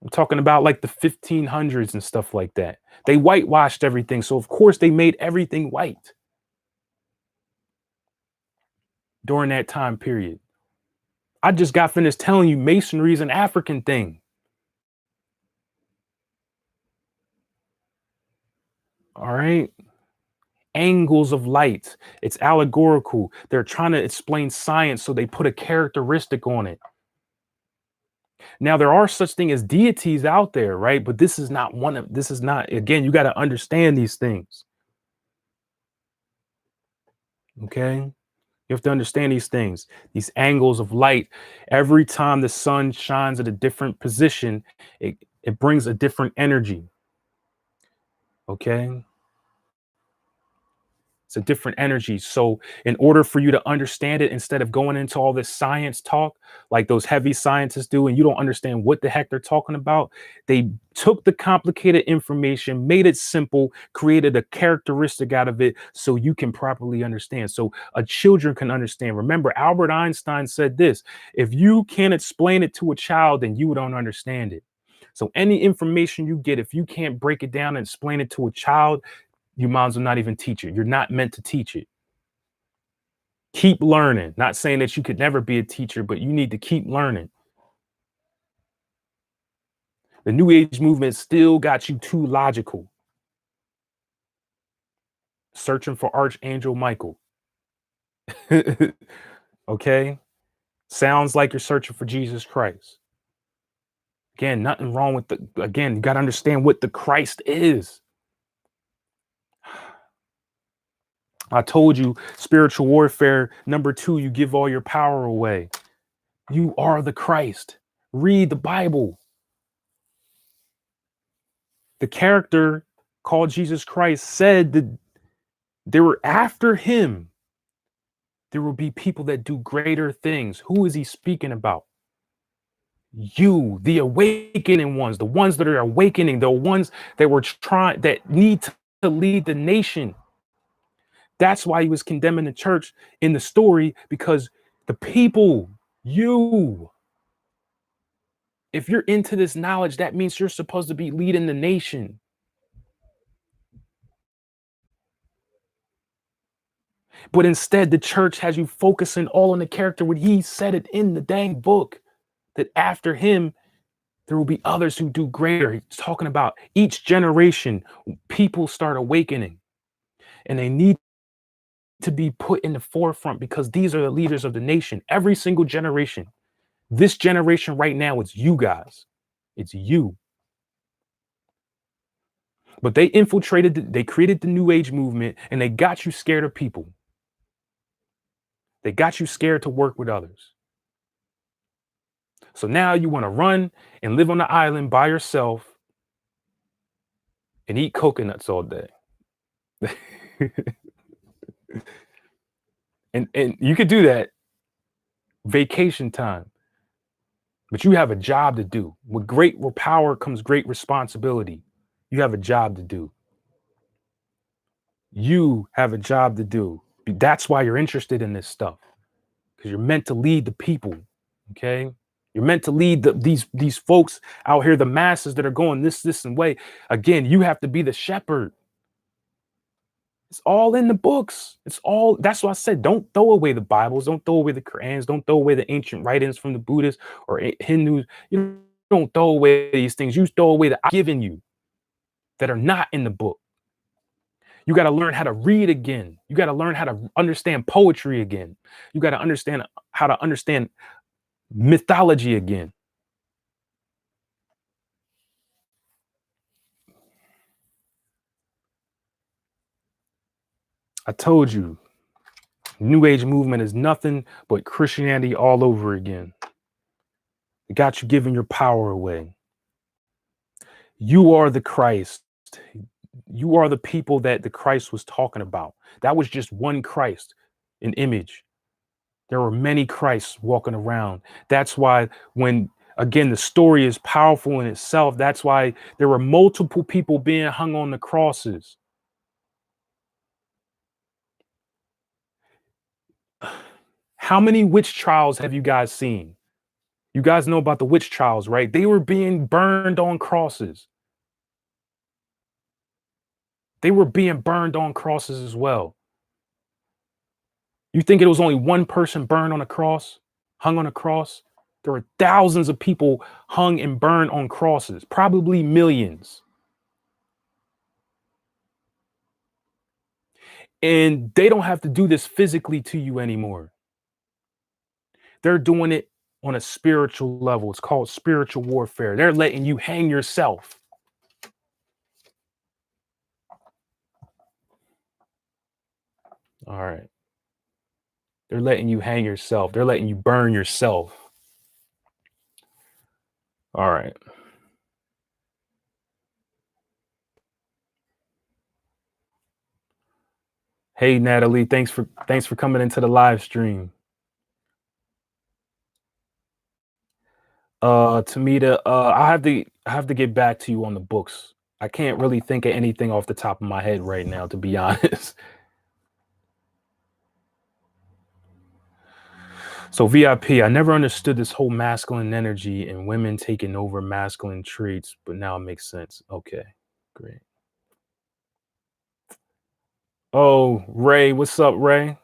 I'm talking about like the 1500s and stuff like that. They whitewashed everything. So, of course, they made everything white. during that time period. I just got finished telling you masonry is an African thing. All right. Angles of light. It's allegorical. They're trying to explain science, so they put a characteristic on it. Now there are such thing as deities out there, right? But this is not one of this is not again, you got to understand these things. Okay? You have to understand these things, these angles of light. Every time the sun shines at a different position, it brings a different energy. Okay? It's a different energy. So, in order for you to understand it, instead of going into all this science talk like those heavy scientists do, and you don't understand what the heck they're talking about, they took the complicated information, made it simple, created a characteristic out of it so you can properly understand. So, a children can understand. Remember, Albert Einstein said this: if you can't explain it to a child, then you don't understand it. So, any information you get, if you can't break it down and explain it to a child, you might as well not even teach it. You're not meant to teach it. Keep learning. Not saying that you could never be a teacher, but you need to keep learning. The New Age movement still got you too logical. Searching for Archangel Michael. Okay? Sounds like you're searching for Jesus Christ. Again, nothing wrong with again, you got to understand what the Christ is. I told you, spiritual warfare, number 2, you give all your power away. You are the Christ. Read the Bible. The character called Jesus Christ said that there were after him, there will be people that do greater things. Who is he speaking about? You, the awakening ones, the ones that are awakening, the ones that were trying, that need to lead the nation. That's why he was condemning the church in the story, because the people, you, if you're into this knowledge, that means you're supposed to be leading the nation. But instead, the church has you focusing all on the character when he said it in the dang book that after him, there will be others who do greater. He's talking about each generation, people start awakening and they need to be put in the forefront because these are the leaders of the nation. Every single generation. This generation right now, it's you guys. It's you. But they infiltrated, they created the New Age movement and they got you scared of people. They got you scared to work with others. So now you want to run and live on the island by yourself and eat coconuts all day. and you could do that vacation time. But you have a job to do. With great power comes great responsibility. You have a job to do. You have a job to do. That's why you're interested in this stuff. Because you're meant to lead the people. Okay? You're meant to lead these folks out here, the masses that are going this and way. Again, you have to be the shepherd. It's all in the books. It's all, that's why I said, don't throw away the Bibles, don't throw away the Qurans, don't throw away the ancient writings from the Buddhists or Hindus. You don't throw away these things. You throw away the I've given you that are not in the book. You got to learn how to read again. You got to learn how to understand poetry again. You got to understand how to understand mythology again. I told you, New Age movement is nothing but Christianity all over again. It got you giving your power away. You are the Christ. You are the people that the Christ was talking about. That was just one Christ, an image. There were many Christs walking around. That's why when, again, the story is powerful in itself. That's why there were multiple people being hung on the crosses. How many witch trials have you guys seen? You guys know about the witch trials, right? They were being burned on crosses. They were being burned on crosses as well. You think it was only one person burned on a cross, hung on a cross? There were thousands of people hung and burned on crosses, probably millions. And they don't have to do this physically to you anymore. They're doing it on a spiritual level. It's called spiritual warfare. They're letting you hang yourself. All right. They're letting you hang yourself. They're letting you burn yourself. All right. Hey Natalie, thanks for coming into the live stream. Tamita, I have to get back to you on the books. I can't really think of anything off the top of my head right now, to be honest. So VIP, I never understood this whole masculine energy and women taking over masculine traits, but now it makes sense. Okay, great. Oh, Ray, what's up, Ray?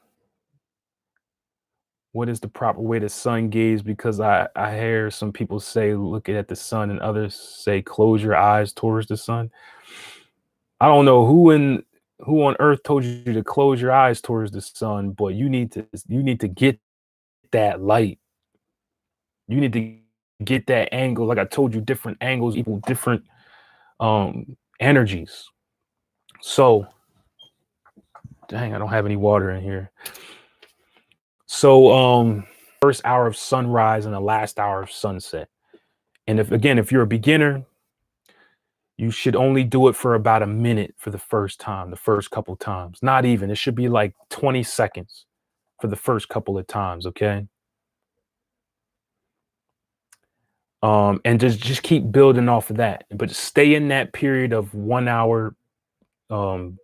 What is the proper way to sun gaze? Because I hear some people say look at the sun and others say close your eyes towards the sun. I don't know who on earth told you to close your eyes towards the sun, but you need to get that light. You need to get that angle. Like I told you, different angles equal different energies. So dang, I don't have any water in here. So first hour of sunrise and the last hour of sunset. And if you're a beginner, you should only do it for about a minute for the first time, the first couple times. Not even. It should be like 20 seconds for the first couple of times, okay? And just keep building off of that. But stay in that period of 1 hour um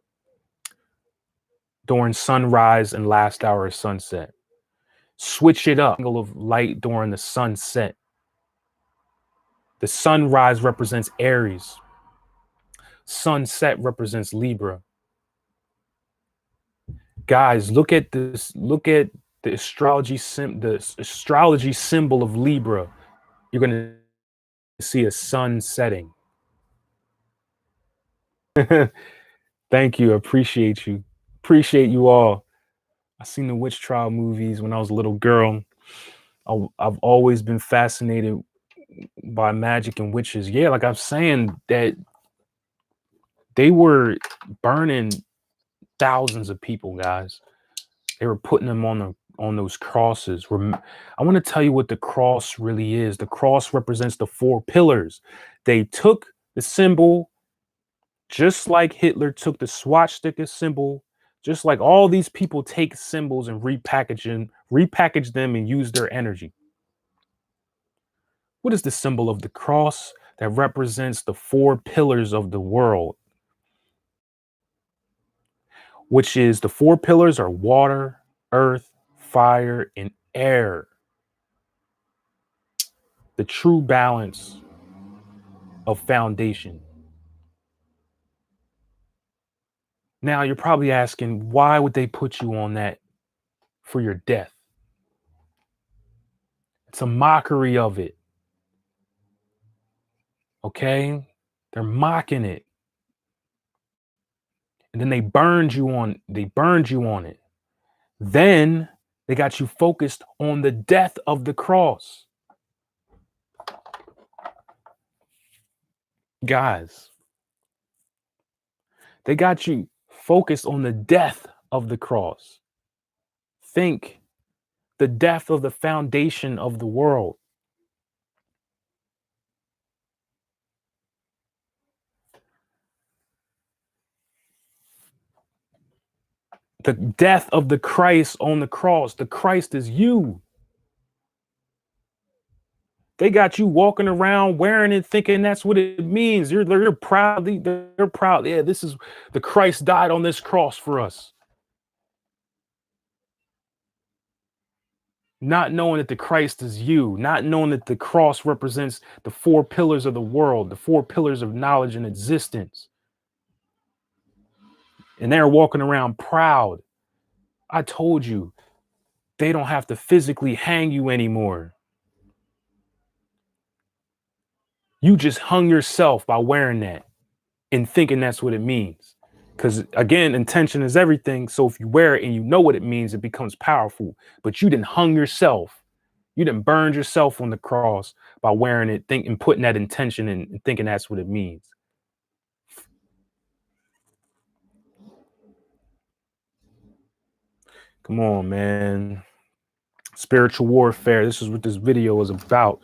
during sunrise and last hour of sunset. Switch it up. Angle of light during the sunset. The sunrise represents Aries. Sunset represents Libra. Guys, look at this. Look at the astrology symbol of Libra. You're gonna see a sun setting. Thank you. Appreciate you. Appreciate you all. I seen the witch trial movies when I was a little girl. I've always been fascinated by magic and witches. Yeah, like I'm saying that they were burning thousands of people, guys. They were putting them on those crosses. I want to tell you what the cross really is. The cross represents the four pillars. They took the symbol, just like Hitler took the swastika symbol, just like all these people take symbols and repackage them and use their energy. What is the symbol of the cross? That represents the four pillars of the world, which is the four pillars are water, earth, fire, and air. The true balance of foundation. Now you're probably asking, why would they put you on that for your death? It's a mockery of it. Okay? They're mocking it. And then they burned you on it. Then they got you focused on the death of the cross. Guys, they got you focused on the death of the cross. Think the death of the foundation of the world. The death of the Christ on the cross. The Christ is you. They got you walking around wearing it, thinking that's what it means. They're proud. They're proud. Yeah, this is the Christ died on this cross for us. Not knowing that the Christ is you, not knowing that the cross represents the four pillars of the world, the four pillars of knowledge and existence. And they're walking around proud. I told you, They don't have to physically hang you anymore. You just hung yourself by wearing that and thinking that's what it means. Because again, intention is everything. So if you wear it and you know what it means, it becomes powerful. But you didn't hung yourself. You didn't burn yourself on the cross by wearing it, and putting that intention in and thinking that's what it means. Come on, man. Spiritual warfare. This is what this video is about.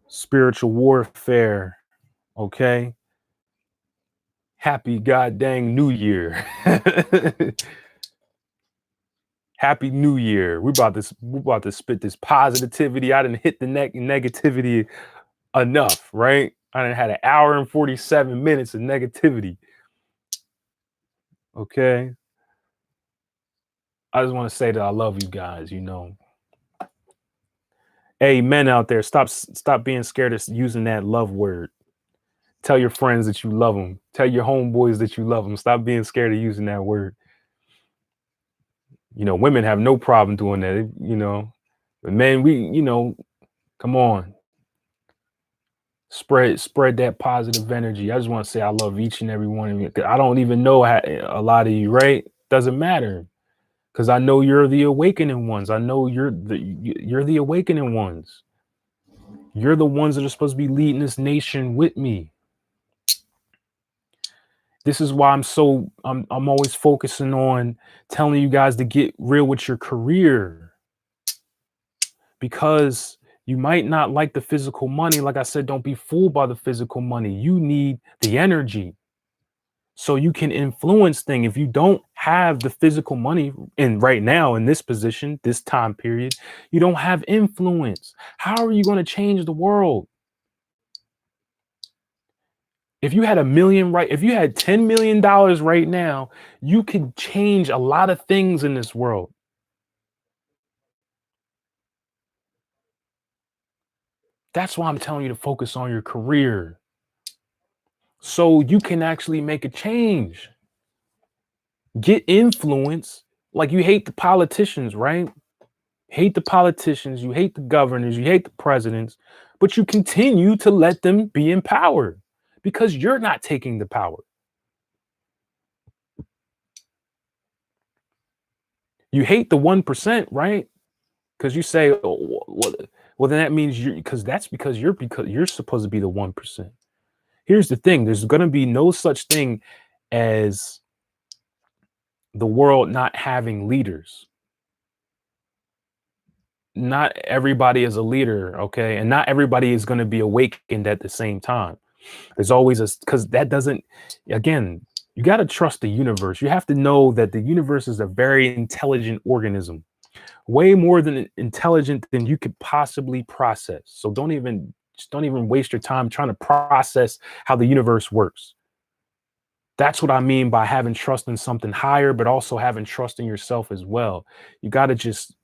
Spiritual warfare. Okay. Happy goddamn New Year. Happy New Year. We're about to spit this positivity. I didn't hit the negativity enough, right? I done had an hour and 47 minutes of negativity. Okay. I just want to say that I love you guys, you know. Hey, men out there, stop being scared of using that love word. Tell your friends that you love them. Tell your homeboys that you love them. Stop being scared of using that word. You know, women have no problem doing that, you know. But men, come on. Spread that positive energy. I just want to say I love each and every one of you. I don't even know a lot of you, right? Doesn't matter. Because I know you're the awakening ones. I know you're the awakening ones. You're the ones that are supposed to be leading this nation with me. This is why I'm always focusing on telling you guys to get real with your career, because you might not like the physical money. Like I said, don't be fooled by the physical money. You need the energy so you can influence things. If you don't have the physical money, and right now in this position, this time period, you don't have influence. How are you going to change the world? If you had if you had $10 million right now, you could change a lot of things in this world. That's why I'm telling you to focus on your career, so you can actually make a change. Get influence. Like, you hate the politicians, right? Hate the politicians, you hate the governors, you hate the presidents, but you continue to let them be in power because you're not taking the power. You hate the 1%, right? Because you say, oh, well, then that means because you're supposed to be the 1%. Here's the thing: there's going to be no such thing as the world not having leaders. Not everybody is a leader, okay? And not everybody is going to be awakened at the same time. There's always because that doesn't, again, you got to trust the universe. You have to know that the universe is a very intelligent organism, way more than intelligent than you could possibly process. So don't even waste your time trying to process how the universe works. That's what I mean by having trust in something higher, but also having trust in yourself as well. You got to just,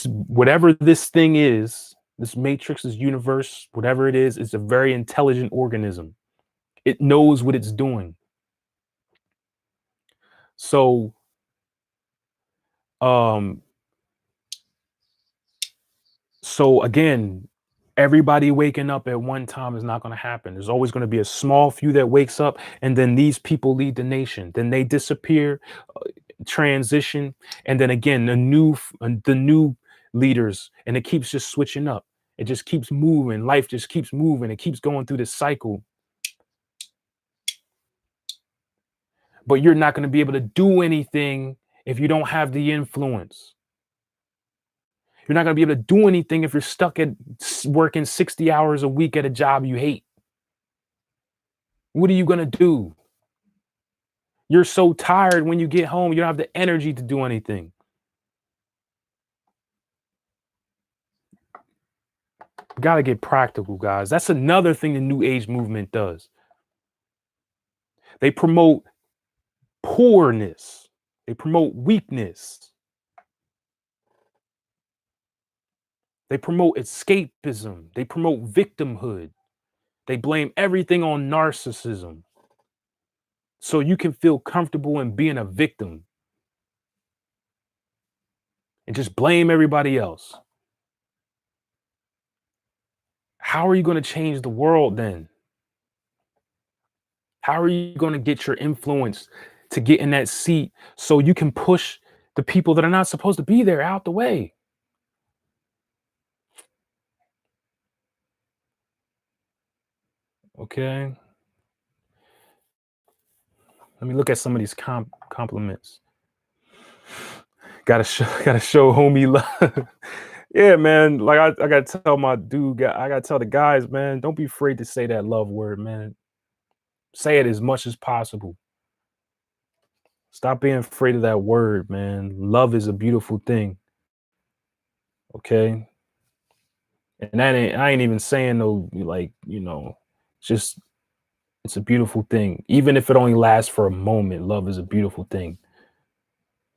whatever this thing is, this matrix, this universe, whatever it is, it's a very intelligent organism. It knows what it's doing. So, um, again, everybody waking up at one time is not going to happen. There's always going to be a small few that wakes up, and then these people lead the nation. Then they disappear, transition, and then again the new leaders, and it keeps just switching up. It just keeps moving. Life just keeps moving. It keeps going through this cycle. But you're not going to be able to do anything if you don't have the influence. You're not going to be able to do anything if you're stuck at working 60 hours a week at a job you hate. What are you going to do? You're so tired when you get home, you don't have the energy to do anything. Got to get practical, guys. That's another thing the New Age movement does. They promote poorness. They promote weakness. They promote escapism. They promote victimhood. They blame everything on narcissism, so you can feel comfortable in being a victim. and just blame everybody else. How are you going to change the world then? How are you going to get your influence to get in that seat so you can push the people that are not supposed to be there out the way? Okay. Let me look at some of these compliments. Gotta show homie love. Yeah, man. Like I gotta tell my dude, I gotta tell the guys, man, don't be afraid to say that love word, man. Say it as much as possible. Stop being afraid of that word, man. Love is a beautiful thing. Okay. And I ain't even saying no, like, just it's a beautiful thing. Even if it only lasts for a moment, love is a beautiful thing.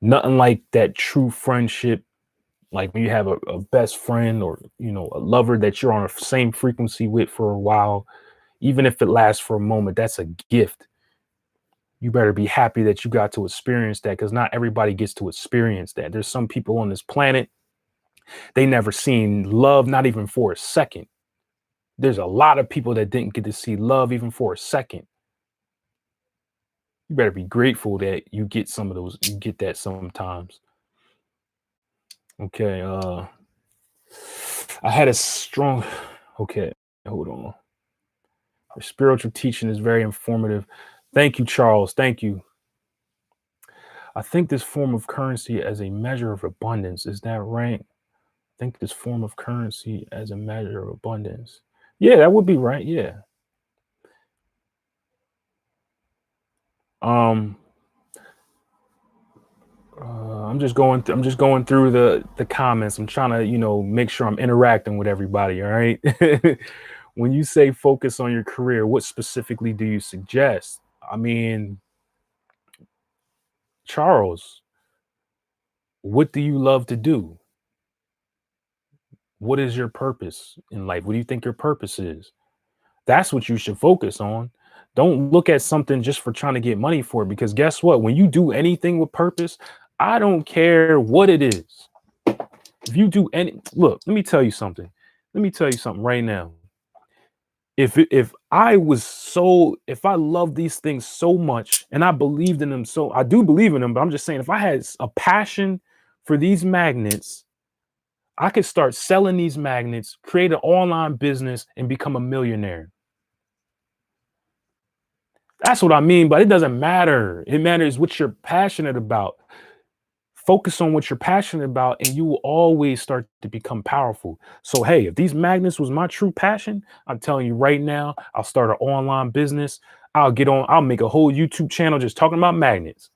Nothing like that true friendship, like when you have a best friend or a lover that you're on the same frequency with for a while, even if it lasts for a moment, that's a gift. You better be happy that you got to experience that, because not everybody gets to experience that. There's some people on this planet, they never seen love, not even for a second. There's a lot of people that didn't get to see love even for a second. You better be grateful that you get some of those, you get that sometimes. Okay, I had a strong, okay, hold on. The spiritual teaching is very informative. Thank you, Charles. Thank you. I think this form of currency as a measure of abundance. Is that right? I think this form of currency as a measure of abundance. Yeah, that would be right. Yeah. Um, I'm just going. I'm just going through the comments. I'm trying to, make sure I'm interacting with everybody. All right. When you say focus on your career, what specifically do you suggest? I mean, Charles, what do you love to do? What is your purpose in life? What do you think your purpose is? That's what you should focus on. Don't look at something just for trying to get money for it, because guess what? When you do anything with purpose, I don't care what it is. If you do any, look, let me tell you something. Let me tell you something right now. If I was so, if I love these things so much and I believed in them, so I do believe in them, but I'm just saying, if I had a passion for these magnets, I could start selling these magnets, create an online business, and become a millionaire. That's what I mean, but it doesn't matter. It matters what you're passionate about. Focus on what you're passionate about, and you will always start to become powerful. So, hey, if these magnets was my true passion, I'm telling you right now, I'll start an online business. I'll make a whole YouTube channel just talking about magnets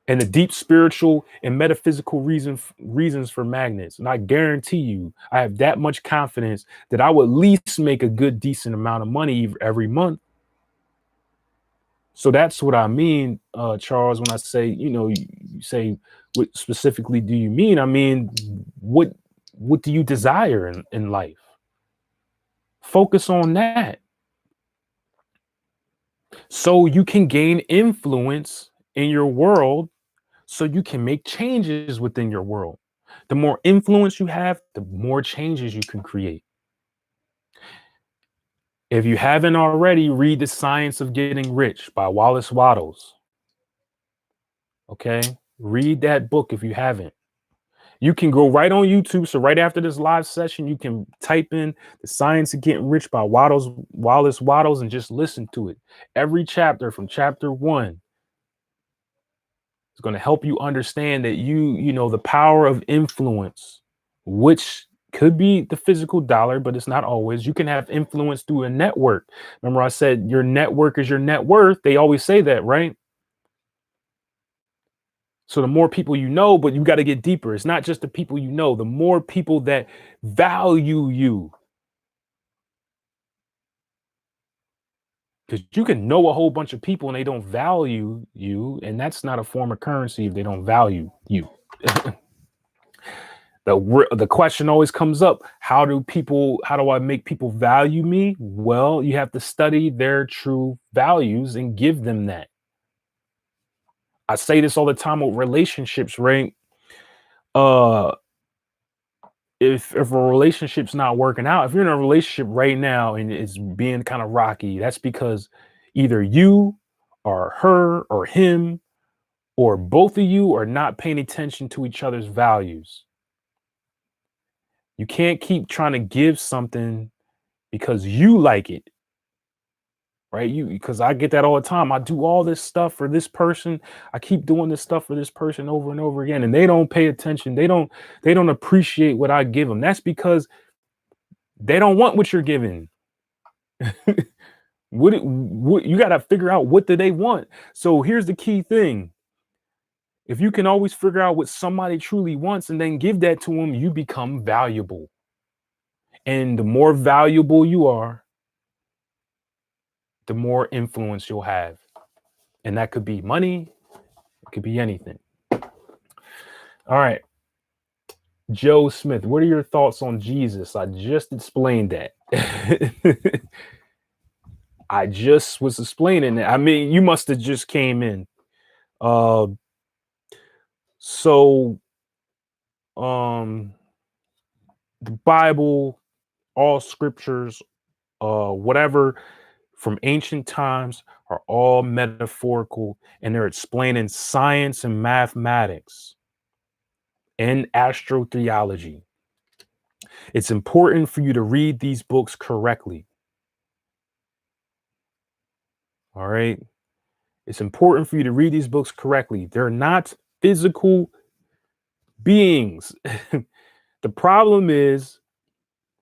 and the deep spiritual and metaphysical reasons for magnets. And I guarantee you, I have that much confidence that I would at least make a good, decent amount of money every month. So that's what I mean, Charles, when I say, you say, what specifically do you mean? I mean, what do you desire in life? Focus on that so you can gain influence in your world, so you can make changes within your world. The more influence you have, the more changes you can create. If you haven't already, read The Science of Getting Rich by Wallace Wattles. Okay? Read that book if you haven't. You can go right on YouTube. So right after this live session, you can type in The Science of Getting Rich by Wallace Wattles and just listen to it. Every chapter from chapter 1 is going to help you understand that the power of influence, which could be the physical dollar, but it's not always. You can have influence through a network. Remember, I said your network is your net worth. They always say that, right? So the more people you know, but you got to get deeper. It's not just the people you know, the more people that value you. Because you can know a whole bunch of people and they don't value you. And that's not a form of currency if they don't value you. The question always comes up, how do I make people value me? Well, you have to study their true values and give them that. I say this all the time with relationships, right? Uh, if a relationship's not working out, if you're in a relationship right now and it's being kind of rocky, that's because either you or her or him or both of you are not paying attention to each other's values. You can't keep trying to give something because you like it, right? You because I get that all the time. I do all this stuff for this person. I keep doing this stuff for this person over and over again, and they don't pay attention. They don't appreciate what I give them. That's because they don't want what you're giving. What you got to figure out, what do they want? So here's the key thing. If you can always figure out what somebody truly wants and then give that to them, you become valuable. And the more valuable you are, the more influence you'll have. And that could be money, it could be anything. All right. Joe Smith, what are your thoughts on Jesus? I just explained that. I just was explaining that. I mean, you must have just came in. Uh so the Bible, all scriptures, whatever from ancient times are all metaphorical, and they're explaining science and mathematics and astrotheology. It's important for you to read these books correctly. All right. It's important for you to read these books correctly. They're not physical beings. The problem is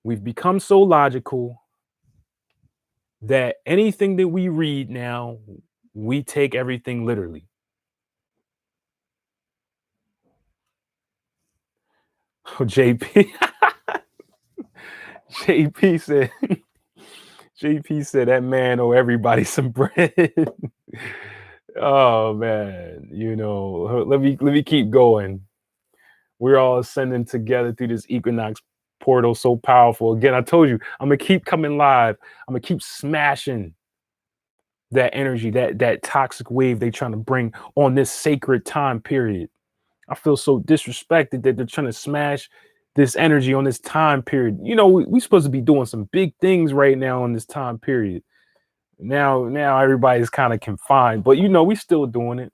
we've become so logical that anything that we read now, we take everything literally. Oh, JP. JP said, JP said that man owe everybody some bread. Oh man, let me keep going. We're all ascending together through this equinox portal, so powerful. Again, I told you, I'm gonna keep coming live. I'm gonna keep smashing that energy, that toxic wave they trying to bring on this sacred time period. I feel so disrespected that they're trying to smash this energy on this time period. We supposed to be doing some big things right now on this time period. Now everybody's kind of confined, but we still doing it.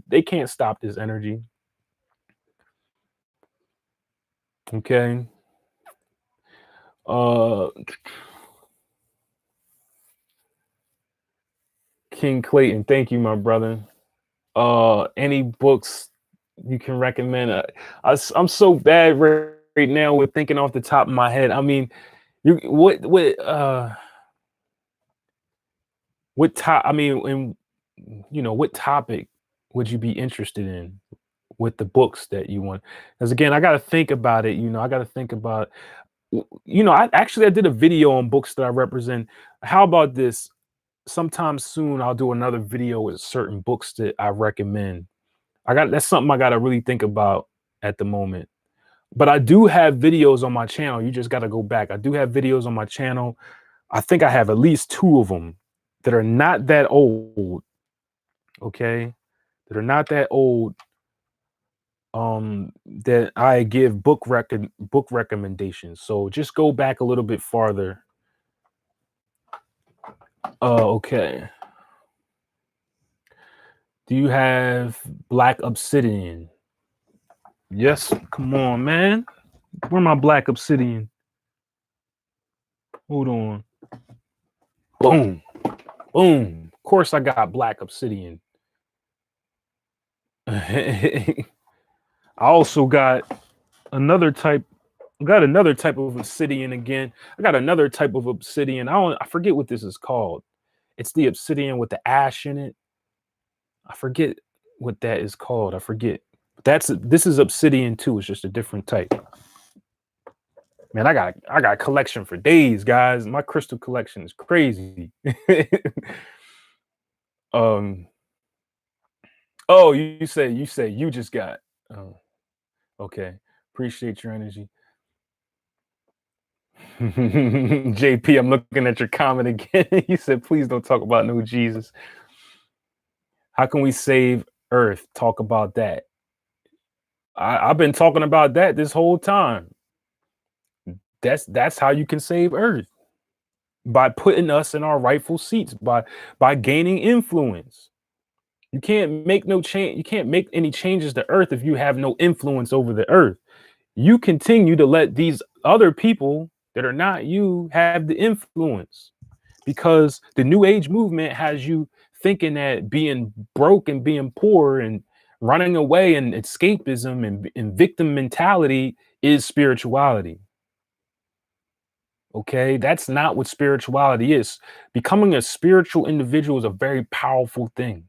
They can't stop this energy. Okay. Uh King Clayton, thank you, my brother. Any books you can recommend? I'm so bad right now with thinking off the top of my head. I mean, you what top I mean, what topic would you be interested in with the books that you want? Because again, I got to think about it. I got to think about. I did a video on books that I represent. How about this? Sometime soon, I'll do another video with certain books that I recommend. That's something I got to really think about at the moment. But I do have videos on my channel. You just got to go back. I do have videos on my channel. I think I have at least 2 of them that are not that old. Okay, that are not that old. That I give book recommendations. So just go back a little bit farther. Okay. Do you have Black Obsidian? Yes. Come on, man. Where my Black Obsidian? Hold on. Boom. Boom. Of course I got Black Obsidian. I also got another type of obsidian again. I got another type of obsidian. I forget what this is called. It's the obsidian with the ash in it. I forget what that is called. I forget. This is obsidian too. It's just a different type. Man, I got a collection for days, guys. My crystal collection is crazy. Oh, you say you just got. Oh, okay. Appreciate your energy. JP, I'm looking at your comment again. You said, please don't talk about no Jesus. How can we save Earth, talk about that. I've been talking about that this whole time. That's how you can save Earth, by putting us in our rightful seats, by gaining influence. You can't make no change. You can't make any changes to Earth if you have no influence over the Earth. You continue to let these other people that are not you have the influence, because the New Age movement has you thinking that being broke and being poor and running away and escapism and victim mentality is spirituality. Okay, that's not what spirituality is. Becoming a spiritual individual is a very powerful thing.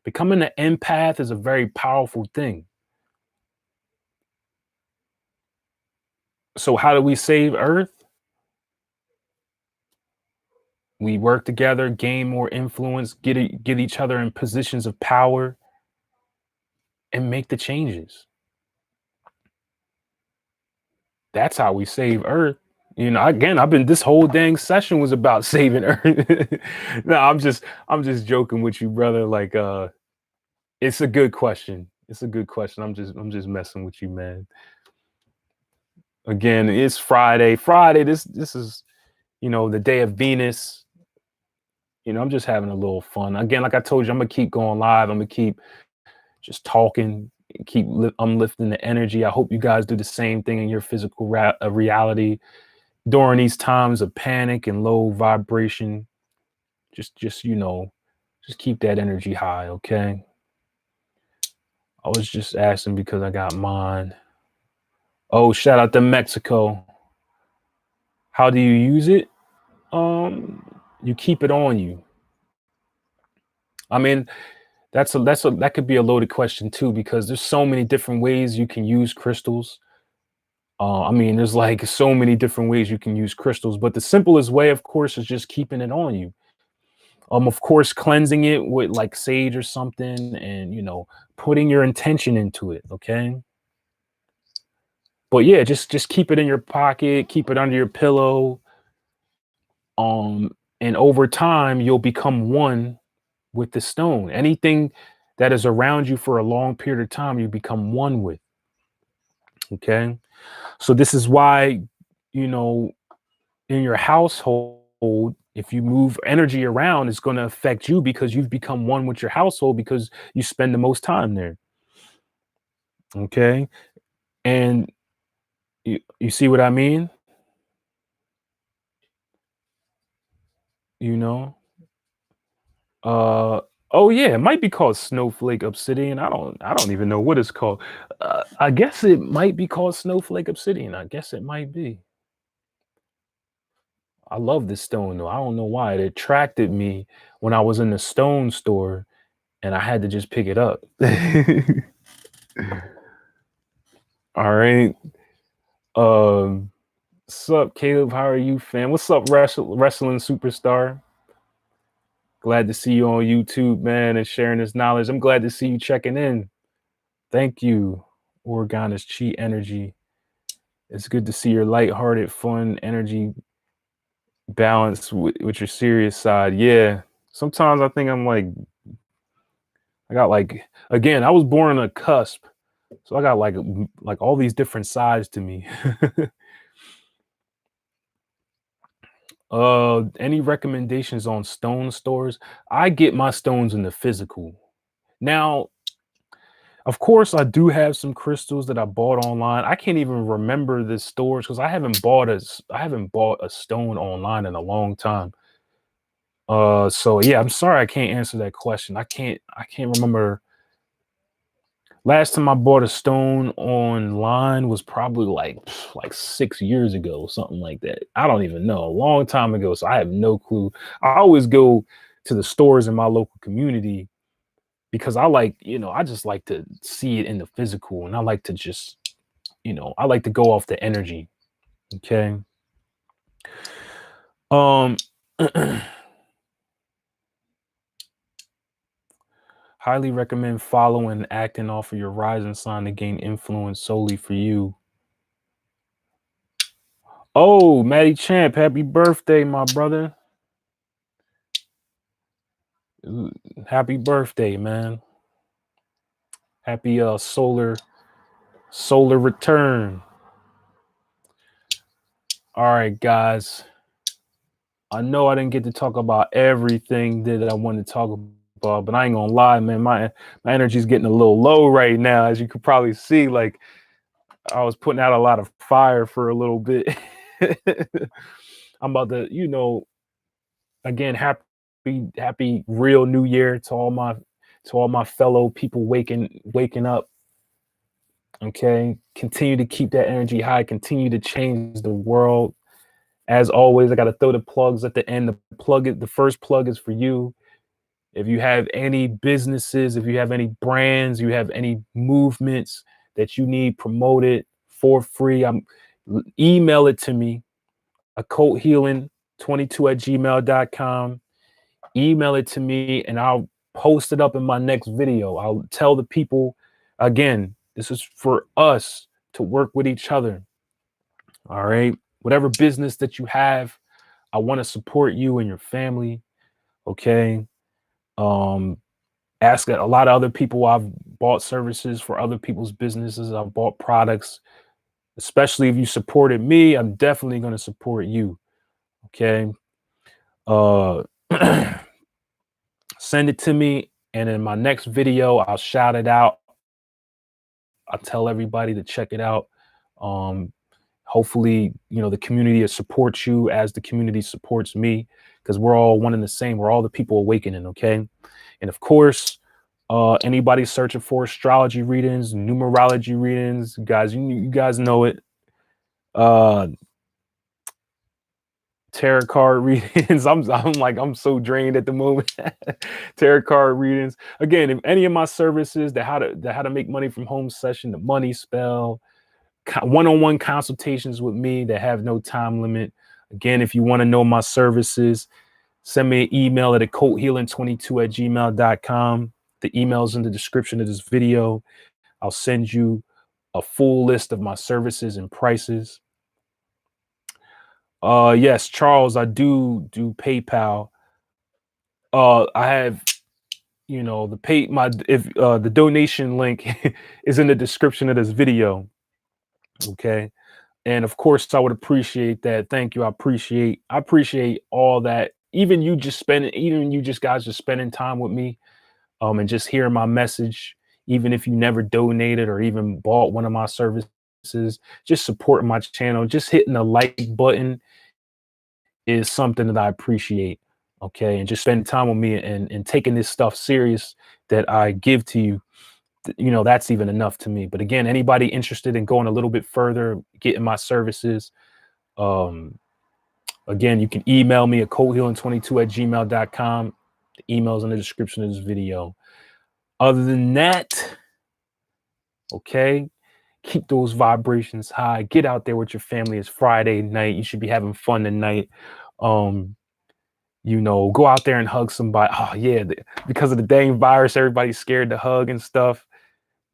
Becoming an empath is a very powerful thing. So, how do we save Earth? We work together, gain more influence, get each other in positions of power, and make the changes. That's how we save Earth. You know, again, I've been this whole dang session was about saving Earth. No, I'm just joking with you, brother. Like, it's a good question. It's a good question. I'm just messing with you, man. Again, it's Friday. Friday, this is, the day of Venus. I'm just having a little fun. Again, like I told you, I'm gonna keep going live. I'm gonna keep just talking, I'm lifting the energy. I hope you guys do the same thing in your physical reality during these times of panic and low vibration. Just keep that energy high, okay? I was just asking because I got mine. Oh, shout out to Mexico. How do you use it? You keep it on you. I mean, that could be a loaded question too, because there's so many different ways you can use crystals. I mean, there's like so many different ways you can use crystals, but the simplest way, of course, is just keeping it on you. Of course, cleansing it with like sage or something, and putting your intention into it. Okay. But yeah, just keep it in your pocket, keep it under your pillow. And over time, you'll become one with the stone. Anything that is around you for a long period of time, you become one with. Okay. So this is why, you know, in your household, if you move energy around, it's going to affect you because you've become one with your household because you spend the most time there. Okay. And you see what I mean? You know? Uh oh yeah, it might be called snowflake obsidian. I don't even know what it's called. I guess it might be called snowflake obsidian. I guess it might be. I love this stone though. I don't know why. It attracted me when I was in the stone store and I had to just pick it up. All right. Um, what's up, Caleb? How are you, fam? What's up, wrestling superstar? Glad to see you on YouTube, man, and sharing this knowledge. I'm glad to see you checking in. Thank you, Oregon's Chi Energy. It's good to see your lighthearted, fun energy balance with your serious side. Yeah. Sometimes I think I got like, again, I was born on a cusp. So I got like all these different sides to me. Any recommendations on stone stores? I get my stones in the physical. Now, of course, I do have some crystals that I bought online. I can't even remember the stores because I haven't bought a stone online in a long time. So yeah, I'm sorry I can't answer that question. I can't remember. Last time I bought a stone online was probably like 6 years ago, something like that. I don't even know, a long time ago. So I have no clue. I always go to the stores in my local community because I just like to see it in the physical, and I like to just, I like to go off the energy. Okay. Um, highly recommend following and acting off of your rising sign to gain influence solely for you. Oh, Maddie Champ, happy birthday, my brother. Happy birthday, man. Happy solar return. All right, guys. I know I didn't get to talk about everything that I wanted to talk about, but I ain't gonna lie, man. My energy's getting a little low right now, as you could probably see. Like I was putting out a lot of fire for a little bit. I'm about to, again, happy real new year to all my fellow people waking up. Okay. Continue to keep that energy high, continue to change the world. As always, I gotta throw the plugs at the end. The first plug is for you. If you have any businesses, if you have any brands, you have any movements that you need promoted for free, email it to me, occulthealing22@gmail.com. Email it to me and I'll post it up in my next video. I'll tell the people, again, this is for us to work with each other. All right. Whatever business that you have, I want to support you and your family. Okay. Um, Ask a lot of other people. I've bought services for other people's businesses. I've bought products, especially if you supported me. I'm definitely going to support you. Okay. Uh, Send it to me. And in my next video, I'll shout it out. I'll tell everybody to check it out. Um, Hopefully, the community supports you as the community supports me, because we're all one and the same. We're all the people awakening. Okay. And of course, anybody searching for astrology readings, numerology readings, guys, you guys know it. Tarot card readings. I'm so drained at the moment. Tarot card readings. Again, if any of my services, the how to make money from home session, the money spell, one-on-one consultations with me that have no time limit. Again, if you want to know my services, send me an email at occulthealing22@gmail.com. The email's in the description of this video. I'll send you a full list of my services and prices. Yes, Charles, I do PayPal. I have, the donation link is in the description of this video. Okay. And of course, I would appreciate that. Thank you. I appreciate all that. Even you guys just spending time with me, and just hearing my message, even if you never donated or even bought one of my services, just supporting my channel, just hitting the like button is something that I appreciate. Okay. And just spending time with me and taking this stuff serious that I give to you, that's even enough to me. But again, anybody interested in going a little bit further, getting my services, again, you can email me at coldhealing22@gmail.com. The email's in the description of this video. Other than that, okay, keep those vibrations high. Get out there with your family. It's Friday night. You should be having fun tonight. Go out there and hug somebody. Oh yeah, because of the dang virus, everybody's scared to hug and stuff.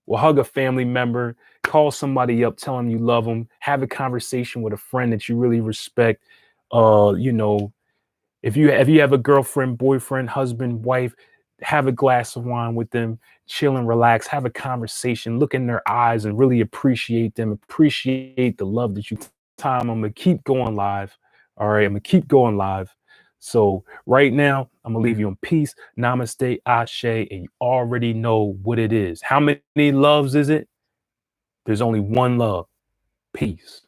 Well, hug a family member, call somebody up, tell them you love them, have a conversation with a friend that you really respect. If you have a girlfriend, boyfriend, husband, wife, have a glass of wine with them, chill and relax, have a conversation, look in their eyes and really appreciate them, appreciate the love that you time. I'm gonna keep going live. All right, I'm gonna keep going live. So right now, I'm gonna leave you in peace. Namaste, Ashe, and you already know what it is. How many loves is it? There's only one love. Peace.